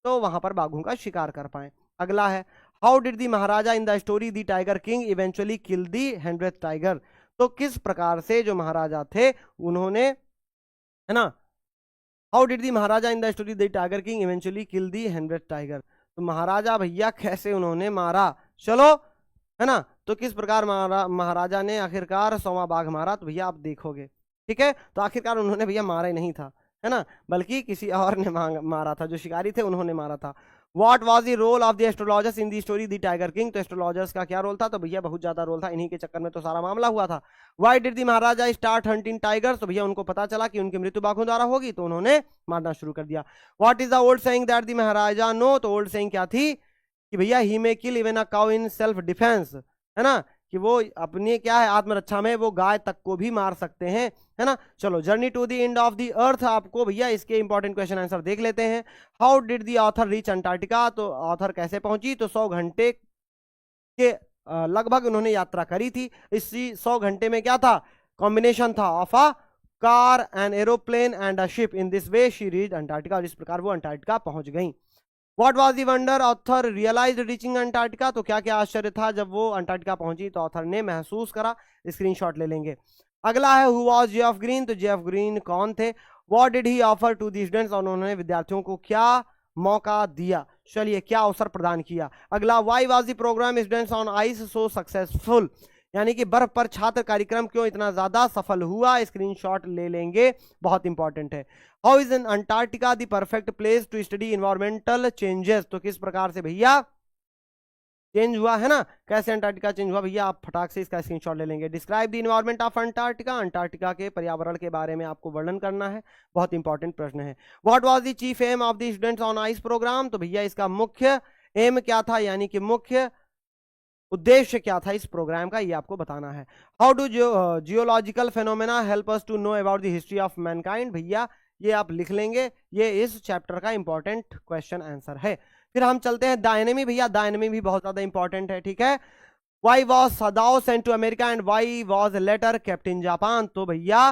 तो वहां पर बाघों का शिकार कर पाए। अगला है, how did the Maharaja in the story the tiger king eventually kill the 100th tiger? तो किस प्रकार से जो महाराजा थे उन्होंने, है ना, how did the Maharaja in the story the tiger king eventually kill the 100th tiger? तो महाराजा भैया कैसे उन्होंने मारा, चलो, है ना, तो किस प्रकार महाराजा ने आखिरकार 100वां बाघ मारा? तो भैया आप देखोगे। ठीक है, तो आखिरकार उन्होंने भैया मारा ही नहीं था, है ना, बल्कि किसी और ने मारा था, जो शिकारी थे उन्होंने मारा था। What was the role of the astrologers in the story the tiger king? तो एस्ट्रोलॉजर्स का क्या रोल था? तो भैया बहुत ज्यादा रोल था, इन्हीं के चक्कर में तो सारा मामला हुआ था। Why did the Maharaja start hunting tigers? तो भैया उनको पता चला कि उनकी मृत्यु बाघों द्वारा होगी, तो उन्होंने मारना शुरू कर दिया। What is the old saying that the maharaja know? तो ओल्ड सेइंग क्या थी? कि भैया he may kill even a cow in self defence, है ना, कि वो अपनी क्या है, आत्मरक्षा में वो गाय तक को भी मार सकते हैं, है ना। चलो, journey to the end of the earth, आपको भैया इसके इंपॉर्टेंट क्वेश्चन आंसर देख लेते हैं। How did the author reach Antarctica? तो ऑथर कैसे पहुंची? तो 100 घंटे के लगभग उन्होंने यात्रा करी थी। इसी 100 घंटे में क्या था, कॉम्बिनेशन था of a car an aeroplane and a ship. In this way she reach Antarctica, और इस प्रकार वो अंटार्कटिका पहुंच गई। What was the wonder author realized reaching Antarctica? तो क्या क्या आश्चर्य था जब वो अंटार्कटिका पहुंची, तो ऑथर ने महसूस करा। स्क्रीनशॉट ले लेंगे। अगला है हु वॉज जेफ ग्रीन, तो जेफ ग्रीन कौन थे। What did he offer to the students, और उन्होंने विद्यार्थियों को क्या मौका दिया, चलिए क्या अवसर प्रदान किया। अगला why was the program students on ice so successful, यानी कि बर्फ पर छात्र कार्यक्रम क्यों इतना ज्यादा सफल हुआ। स्क्रीनशॉट ले लेंगे, बहुत इंपॉर्टेंट है। How is in Antarctica the perfect place to study environmental changes, तो किस प्रकार से भैया चेंज हुआ है ना, कैसे अंटार्कटिका चेंज हुआ भैया, आप फटाक से इसका स्क्रीनशॉट ले लेंगे। Describe the environment of Antarctica, Antarctica के पर्यावरण के बारे में आपको वर्णन करना है, बहुत इंपॉर्टेंट प्रश्न है। What was the chief aim of the students on ice programme, तो भैया इसका मुख्य एम क्या था, यानी कि मुख्य उद्देश्य क्या था इस प्रोग्राम का, ये आपको बताना है। How do geological phenomena help us to know about the history of mankind, भैया ये आप लिख लेंगे, ये इस चैप्टर का इंपॉर्टेंट क्वेश्चन आंसर है। फिर हम चलते हैं द एनिमी, भैया द एनिमी भी बहुत ज्यादा इंपॉर्टेंट है, ठीक है। Why was Sadao sent to America and why was later kept in Japan, तो भैया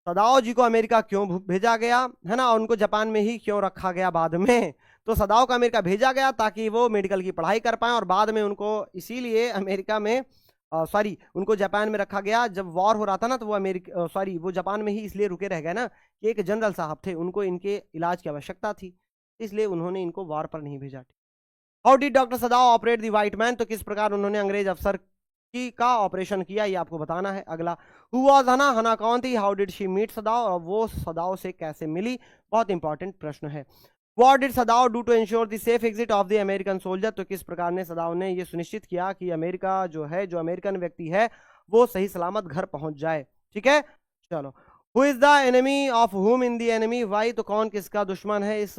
सदाओ जी को अमेरिका क्यों भेजा गया है ना, और उनको जापान में ही क्यों रखा गया बाद में। तो सदाओ को अमेरिका भेजा गया ताकि वो मेडिकल की पढ़ाई कर पाए, और बाद में उनको इसीलिए अमेरिका में उनको जापान में रखा गया। जब वॉर हो रहा था ना, तो वो अमेरिका वो जापान में ही इसलिए रुके रह गए ना कि एक जनरल साहब थे, उनको इनके इलाज की आवश्यकता थी, इसलिए उन्होंने इनको वॉर पर नहीं भेजा। How did doctor Sadao operate the white man, तो किस प्रकार उन्होंने अंग्रेज अफसर की का ऑपरेशन किया, ये आपको बताना है। अगला हु वाज हना, हना कौन थी। हाउ डिड शी मीट सदाओ, और वो सदाओ से कैसे मिली, बहुत इंपॉर्टेंट प्रश्न है। What did Sadao do to ensure the safe exit of the American soldier, तो किस प्रकार ने सदाओ ने ये सुनिश्चित किया कि अमेरिका जो है, जो अमेरिकन व्यक्ति है वो सही सलामत घर पहुंच जाए, ठीक है। चलो who is the enemy of हुम इन द एनिमी, वाई, तो कौन किसका दुश्मन है इस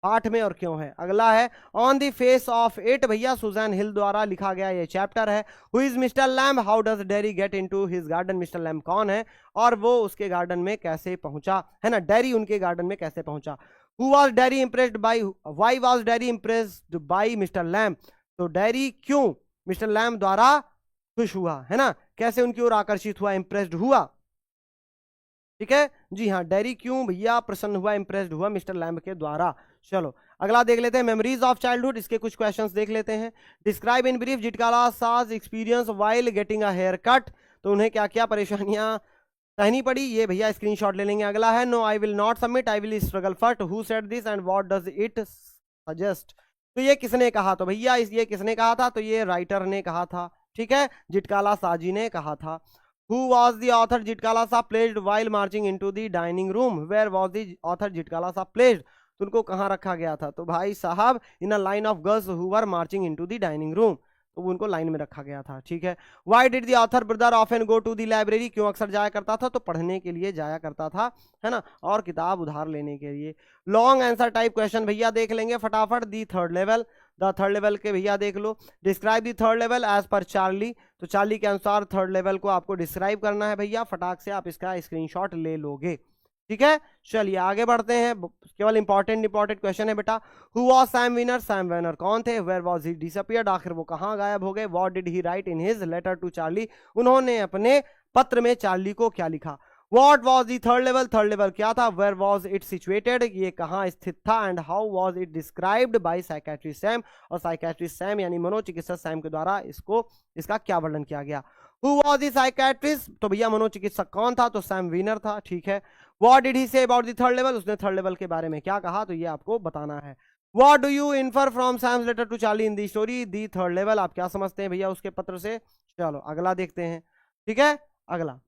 पाठ में और क्यों है। अगला है on the face of it, भैया सुजैन हिल द्वारा लिखा गया ये चैप्टर है। Who is mister lamb, how does dairy get into his garden, mister lamb कौन है और वो उसके गार्डन में कैसे पहुंचा, है ना, डेरी उनके गार्डन में कैसे पहुंचा। Who was dairy impressed by, why was dairy impressed by mister lamb, तो डेरी क्यों मिस्टर लैम्ब द्वारा खुश हुआ, है ना, कैसे उनकी ओर आकर्षित हुआ, इंप्रेस्ड हुआ, ठीक है जी हाँ। डेरी क्यों भैया प्रसन्न हुआ, इंप्रेस्ड हुआ मिस्टर लैम्ब के द्वारा। चलो अगला देख लेते हैं मेमोरीज ऑफ चाइल्डहुड, इसके कुछ क्वेश्चंस देख लेते हैं। Describe in brief Zitkala Sa's experience while getting a haircut, तो उन्हें क्या क्या परेशानियां सहनी पड़ी, ये भैया स्क्रीनशॉट ले लेंगे। अगला है no I will not submit I will struggle first, who said this and what does it suggest, तो ये किसने कहा, तो भैया ये किसने कहा था, तो ये राइटर ने कहा था, ठीक है, जिटकाला साजी ने कहा था। Who was the author Jitkala Sa placed while marching into the dining room? Where was the author Jitkala Sa placed? तो उनको कहाँ रखा गया था, तो भाई साहब in a line of girls who were marching into the dining room, तो उनको लाइन में रखा गया था, ठीक है। Why did the author brother often go to the library? क्यों अक्सर जाया करता था, तो पढ़ने के लिए जाया करता था, है ना, और किताब उधार लेने के लिए। लॉन्ग आंसर टाइप क्वेश्चन भैया देख लेंगे फटाफट। The third level, the third level के भैया देख लो। Describe the third level as per Charlie, तो चार्ली के अनुसार थर्ड लेवल को आपको डिस्क्राइब करना है भैया, फटाक से आप इसका स्क्रीनशॉट ले लोगे, ठीक है। चलिए आगे बढ़ते हैं, केवल इंपॉर्टेंट क्वेश्चन है बेटा। Who was Sam winner, Sam winner कौन थे। वेयर वाज ही डिसअपियर्ड, आखिर वो कहाँ गायब हो गए। What did he write in his letter to Charlie, उन्होंने अपने पत्र में चार्ली को क्या लिखा। What was the third level, third level क्या था। वेयर वाज इट सिचुएटेड, ये कहाँ स्थित था। And how was it described bye psychiatrist Sam, और साइकियाट्रिस्ट सैम यानी मनोचिकित्सक सैम के द्वारा इसका क्या वर्णन किया गया। हु वाज द साइकियाट्रिस्ट, तो भैया मनोचिकित्सक कौन था, तो सैम विनर था, ठीक है। What did he say about the third level, उसने थर्ड लेवल के बारे में क्या कहा, तो ये आपको बताना है। What do you infer from Sam's letter to Charlie in the story, the third level, आप क्या समझते हैं भैया उसके पत्र से। चलो अगला देखते हैं, ठीक है। अगला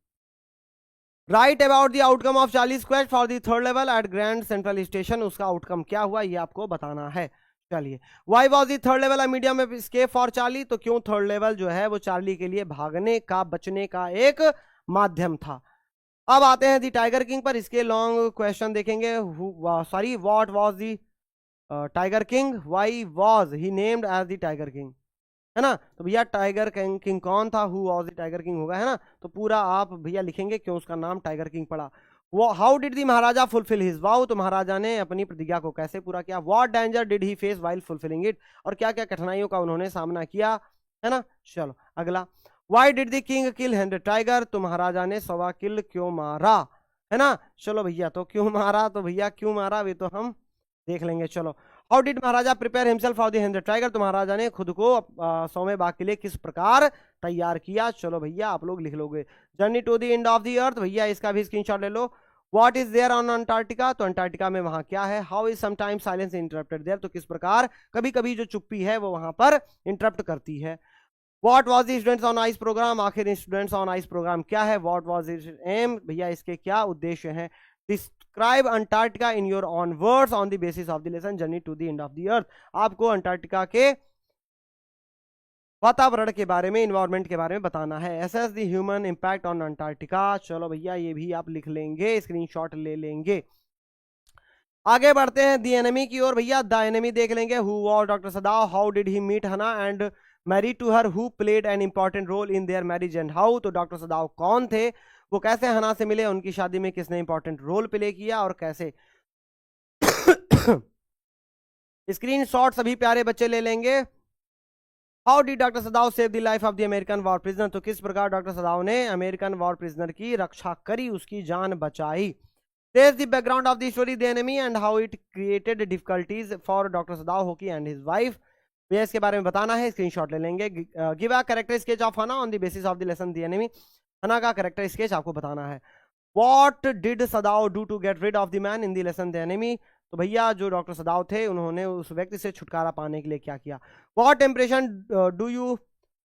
write about the outcome of Charlie's quest for the third level at Grand Central station, उसका आउटकम क्या हुआ ये आपको बताना है। चलिए why was the third level a medium of escape for Charlie, तो क्यों थर्ड लेवल जो है वो चार्ली के लिए भागने का बचने का एक माध्यम था। अब आते हैं दी टाइगर किंग पर, इसके लॉन्ग क्वेश्चन देखेंगे। Sorry what was the tiger king, why was he named as the tiger king, है ना, तो भैया टाइगर किंग कौन था, who was the tiger king होगा, है ना, तो पूरा आप भैया लिखेंगे क्यों उसका नाम टाइगर किंग पड़ा। वो how did the Maharaja fulfil his wow, तो महाराजा ने अपनी प्रतिज्ञा को कैसे पूरा किया। What danger did he face while fulfilling it, और क्या क्या कठिनाइयों का उन्होंने सामना किया है ना। चलो अगला, Y did the king kill Henry tiger, तो महाराजा ने सवा किल क्यों मारा, है ना। चलो भैया, तो क्यों मारा, तो भैया क्यों मारा वे तो हम देख लेंगे। चलो, how did Maharaja prepare himself for the Henry tiger, तो महाराजा ने खुद को 100वें बाघ के लिए किस प्रकार तैयार किया। चलो भैया आप लोग लिख लोगे। Journey to the end of the earth, भैया इसका भी स्क्रीनशॉट ले लो। What is there on Antarctica, तो अंटार्कटिका में वहां क्या है। How is sometimes silence interrupted there, तो किस प्रकार कभी कभी जो चुप्पी है वो वहां पर इंटरप्ट करती है। What was the students on ice programme, आखिर स्टूडेंट्स ऑन आइस प्रोग्राम क्या है। व्हाट वाज इट्स एम, भैया इसके क्या उद्देश्य हैं। Describe Antarctica in your own words on the basis of the lesson journey to the end of the earth, आपको Antarctica के वातावरण के बारे में, इन्वायरमेंट के बारे में बताना है। Assess the human impact on Antarctica, चलो भैया ये भी आप लिख लेंगे, स्क्रीनशॉट ले लेंगे। आगे बढ़ते हैं द एनिमी की ओर। भैया द एनिमी देख लेंगे। Who was doctor Sadao, how did he meet Hana and marry to her, who played an important role in their marriage and how, तो डॉक्टर सदाव कौन थे, वो कैसे हना से मिले, उनकी शादी में किसने इंपॉर्टेंट रोल प्ले किया और कैसे। स्क्रीनशॉट सभी प्यारे बच्चे ले लेंगे। How did doctor सदाव save the life of the American war prisoner, तो किस प्रकार डॉक्टर सदाव ने अमेरिकन वॉर प्रिजनर की रक्षा करी, उसकी जान बचाई। Trace the background of the story The Enemy and how it created difficulties for Dr. Sadao Hoki and his wife, भैया इसके बारे में बताना है, स्क्रीनशॉट ले लेंगे। Give a character sketch of Hana on the basis of the lesson the enemy, Hana का character sketch आपको बताना है। What did Sadao do to get rid of the man in the lesson the enemy, तो भैया जो doctor सदाओ थे उन्होंने उस व्यक्ति से छुटकारा पाने के लिए क्या किया। What impression do you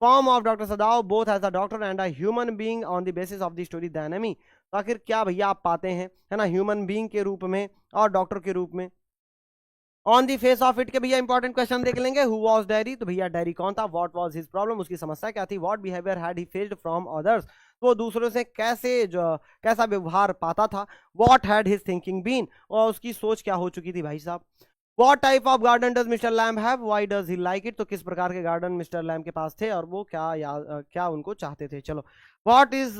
form of doctor Sadao both as a doctor and a human being on the basis of the story the enemy, तो आखिर क्या भैया आप पाते हैं, है ना, ह्यूमन बीइंग के रूप में और डॉक्टर के रूप में। On the face of it के भैया इंपॉर्टेंट क्वेश्चन देख लेंगे। हु वाज डैरी, तो भैया डैरी कौन था। व्हाट वाज हिज प्रॉब्लम, उसकी समस्या क्या थी। What behaviour had he faced from others, तो दूसरों से कैसा व्यवहार पाता था। What had his thinking been, और उसकी सोच क्या हो चुकी थी भाई साहब। What type of garden does Mr Lamb have, why does he like it, तो किस प्रकार के गार्डन मिस्टर लैम के पास थे और वो क्या उनको चाहते थे। चलो, what is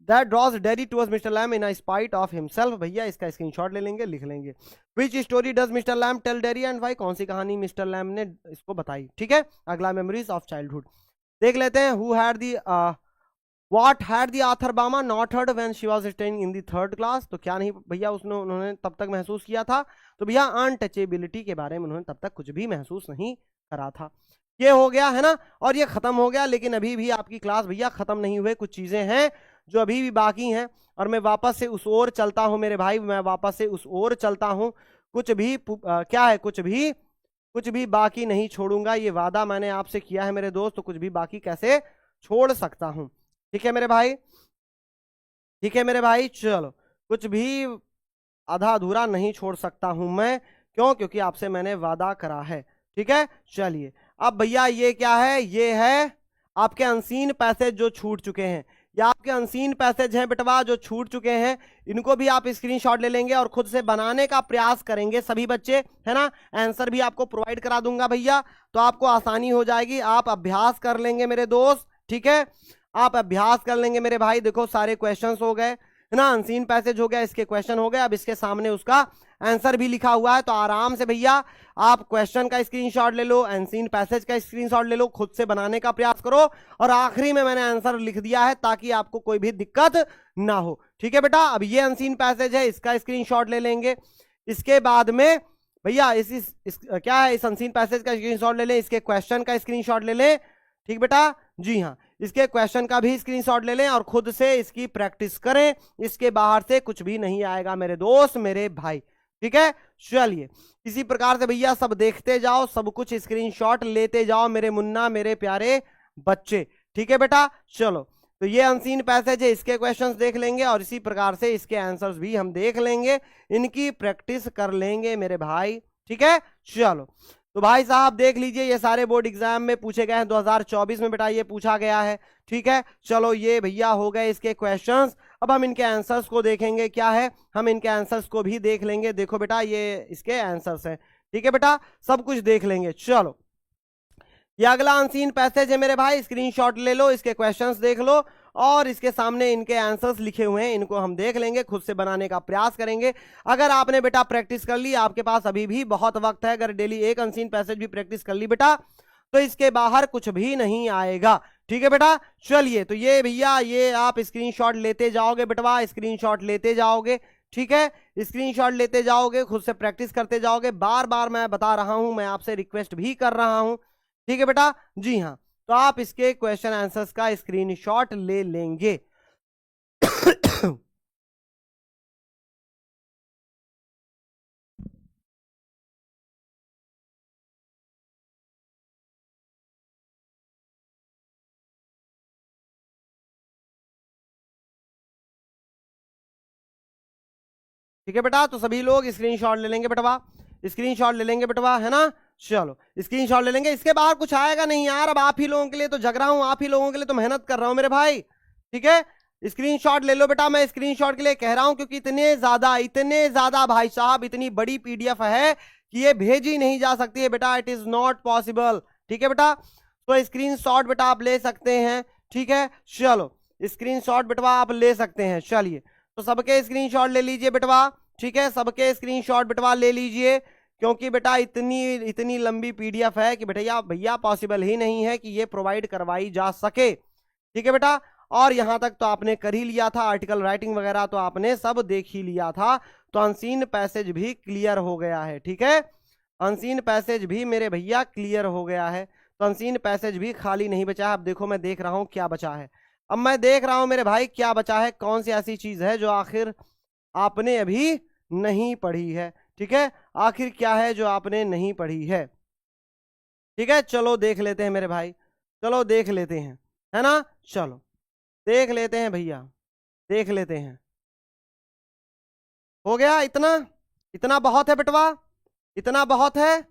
that draws Derry towards Mr. Lamb in a spite of himself, भैया इसका स्क्रीनशॉट ले लेंगे, लिख लेंगे। Which story does Mr. Lamb tell Derry and why, कौन सी कहानी मिस्टर लैम ने इसको बताई। ठीक है, अगला मेमोरीज ऑफ चाइल्डहुड देख लेते हैं। Who had the what had the author Bama not heard when she was staying in the third class, तो क्या नहीं भैया उन्होंने तब तक महसूस किया था, तो भैया अनटचेबिलिटी के बारे में उन्होंने तब तक कुछ भी महसूस नहीं करा था। ये हो गया है ना, और ये खत्म हो गया, लेकिन अभी भी आपकी क्लास भैया खत्म नहीं हुए, कुछ चीजें हैं जो अभी भी बाकी हैं, और मैं वापस से उस ओर चलता हूं मेरे भाई, मैं वापस से उस ओर चलता हूं। कुछ भी क्या है, कुछ भी बाकी नहीं छोड़ूंगा, ये वादा मैंने आपसे किया है मेरे दोस्त, तो कुछ भी बाकी कैसे छोड़ सकता हूं। ठीक है मेरे भाई, ठीक है मेरे भाई, चलो कुछ भी आधा अधूरा नहीं छोड़ सकता हूं मैं, क्यों, क्योंकि आपसे मैंने वादा करा है। ठीक है, चलिए अब भैया ये क्या है, ये है आपके अनसीन पैसेज जो छूट चुके हैं, या आपके अनसीन पैसेज हैं बेटवा जो छूट चुके हैं, इनको भी आप स्क्रीनशॉट ले लेंगे और खुद से बनाने का प्रयास करेंगे सभी बच्चे, है ना। आंसर भी आपको प्रोवाइड करा दूंगा भैया, तो आपको आसानी हो जाएगी, आप अभ्यास कर लेंगे मेरे दोस्त। ठीक है, आप अभ्यास कर लेंगे मेरे भाई। देखो सारे क्वेश्चंस हो गए, है ना, अनसीन पैसेज हो गया, इसके क्वेश्चन हो गए, अब इसके सामने उसका आंसर भी लिखा हुआ है, तो आराम से भैया आप क्वेश्चन का स्क्रीनशॉट ले लो, अनसीन पैसेज का स्क्रीनशॉट ले लो, खुद से बनाने का प्रयास करो, और आखिरी में मैंने आंसर लिख दिया है ताकि आपको कोई भी दिक्कत ना हो। ठीक है बेटा, अब ये अनसीन पैसेज है, इसका स्क्रीनशॉट ले लेंगे। इसके बाद में भैया क्या है, इस अनसीन पैसेज का स्क्रीनशॉट ले लें, इसके क्वेश्चन का स्क्रीनशॉट ले लें। ठीक बेटा, जी हाँ, इसके क्वेश्चन का भी स्क्रीनशॉट ले लें और खुद से इसकी प्रैक्टिस करें, इसके बाहर से कुछ भी नहीं आएगा मेरे दोस्त मेरे भाई। ठीक है, चलिए इसी प्रकार से भैया सब देखते जाओ, सब कुछ स्क्रीनशॉट लेते जाओ मेरे मुन्ना मेरे प्यारे बच्चे। ठीक है बेटा, चलो तो ये अनसीन पैसेज है, इसके क्वेश्चंस देख लेंगे और इसी प्रकार से इसके आंसर्स भी हम देख लेंगे, इनकी प्रैक्टिस कर लेंगे मेरे भाई। ठीक है, चलो तो भाई साहब देख लीजिए, ये सारे बोर्ड एग्जाम में पूछे गए हैं, 2024 में बेटा ये पूछा गया है। ठीक है, चलो ये भैया हो गए इसके क्वेश्चंस, अब हम इनके आंसर्स को देखेंगे, क्या है, हम इनके आंसर्स को भी देख लेंगे। देखो बेटा ये इसके आंसर्स हैं। ठीक है बेटा, सब कुछ देख लेंगे। चलो ये अगला अनसीन पैसेज है मेरे भाई, स्क्रीनशॉट ले लो, इसके क्वेश्चंस देख लो और इसके सामने इनके आंसर्स लिखे हुए हैं, इनको हम देख लेंगे, खुद से बनाने का प्रयास करेंगे। अगर आपने बेटा प्रैक्टिस कर ली, आपके पास अभी भी बहुत वक्त है, अगर डेली एक अनसीन पैसेज भी प्रैक्टिस कर ली बेटा, तो इसके बाहर कुछ भी नहीं आएगा। ठीक है बेटा, चलिए तो ये भैया ये आप स्क्रीनशॉट लेते जाओगे बेटवा, स्क्रीनशॉट लेते जाओगे। ठीक है, स्क्रीनशॉट लेते जाओगे, खुद से प्रैक्टिस करते जाओगे। बार बार मैं बता रहा हूं, मैं आपसे रिक्वेस्ट भी कर रहा हूं। ठीक है बेटा, जी हाँ, तो आप इसके क्वेश्चन आंसर्स का स्क्रीनशॉट ले लेंगे। ठीक है बेटा, तो सभी लोग स्क्रीनशॉट ले लेंगे बेटवा, स्क्रीनशॉट ले लेंगे बेटवा, है ना। चलो स्क्रीनशॉट ले लेंगे, इसके बाहर कुछ आएगा नहीं यार। अब आप ही लोगों के लिए तो जग रहा हूं, आप ही लोगों के लिए तो मेहनत कर रहा हूं मेरे भाई। ठीक है, स्क्रीनशॉट ले लो बेटा। मैं स्क्रीनशॉट के लिए कह रहा हूं क्योंकि इतने ज्यादा भाई साहब, इतनी बड़ी पीडीएफ है कि ये भेजी नहीं जा सकती है बेटा, इट इज नॉट पॉसिबल। ठीक है बेटा, तो स्क्रीनशॉट बेटा आप ले सकते हैं। ठीक है, चलो स्क्रीनशॉट बेटवा आप ले सकते हैं। चलिए तो सबके स्क्रीनशॉट ले लीजिए बेटवा। ठीक है, सबके स्क्रीनशॉट बेटवा ले लीजिए, क्योंकि बेटा इतनी इतनी लंबी पीडीएफ है कि बेटा भैया पॉसिबल ही नहीं है कि ये प्रोवाइड करवाई जा सके। ठीक है बेटा, और यहां तक तो आपने कर ही लिया था, आर्टिकल राइटिंग वगैरह तो आपने सब देख ही लिया था, तो अनसीन पैसेज भी क्लियर हो गया है। ठीक है, अनसीन पैसेज भी मेरे भैया क्लियर हो गया है, तो अनसीन पैसेज भी खाली नहीं बचा है। अब देखो मैं देख रहा हूं क्या बचा है, अब मैं देख रहा हूं मेरे भाई क्या बचा है, कौन सी ऐसी चीज है जो आखिर आपने अभी नहीं पढ़ी है। ठीक है, आखिर क्या है जो आपने नहीं पढ़ी है। ठीक है, चलो देख लेते हैं मेरे भाई, चलो देख लेते हैं, है ना। चलो देख लेते हैं भैया, देख लेते हैं। हो गया इतना, इतना बहुत है बेटवा, इतना बहुत है।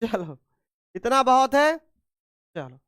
चलो इतना बहुत है, चलो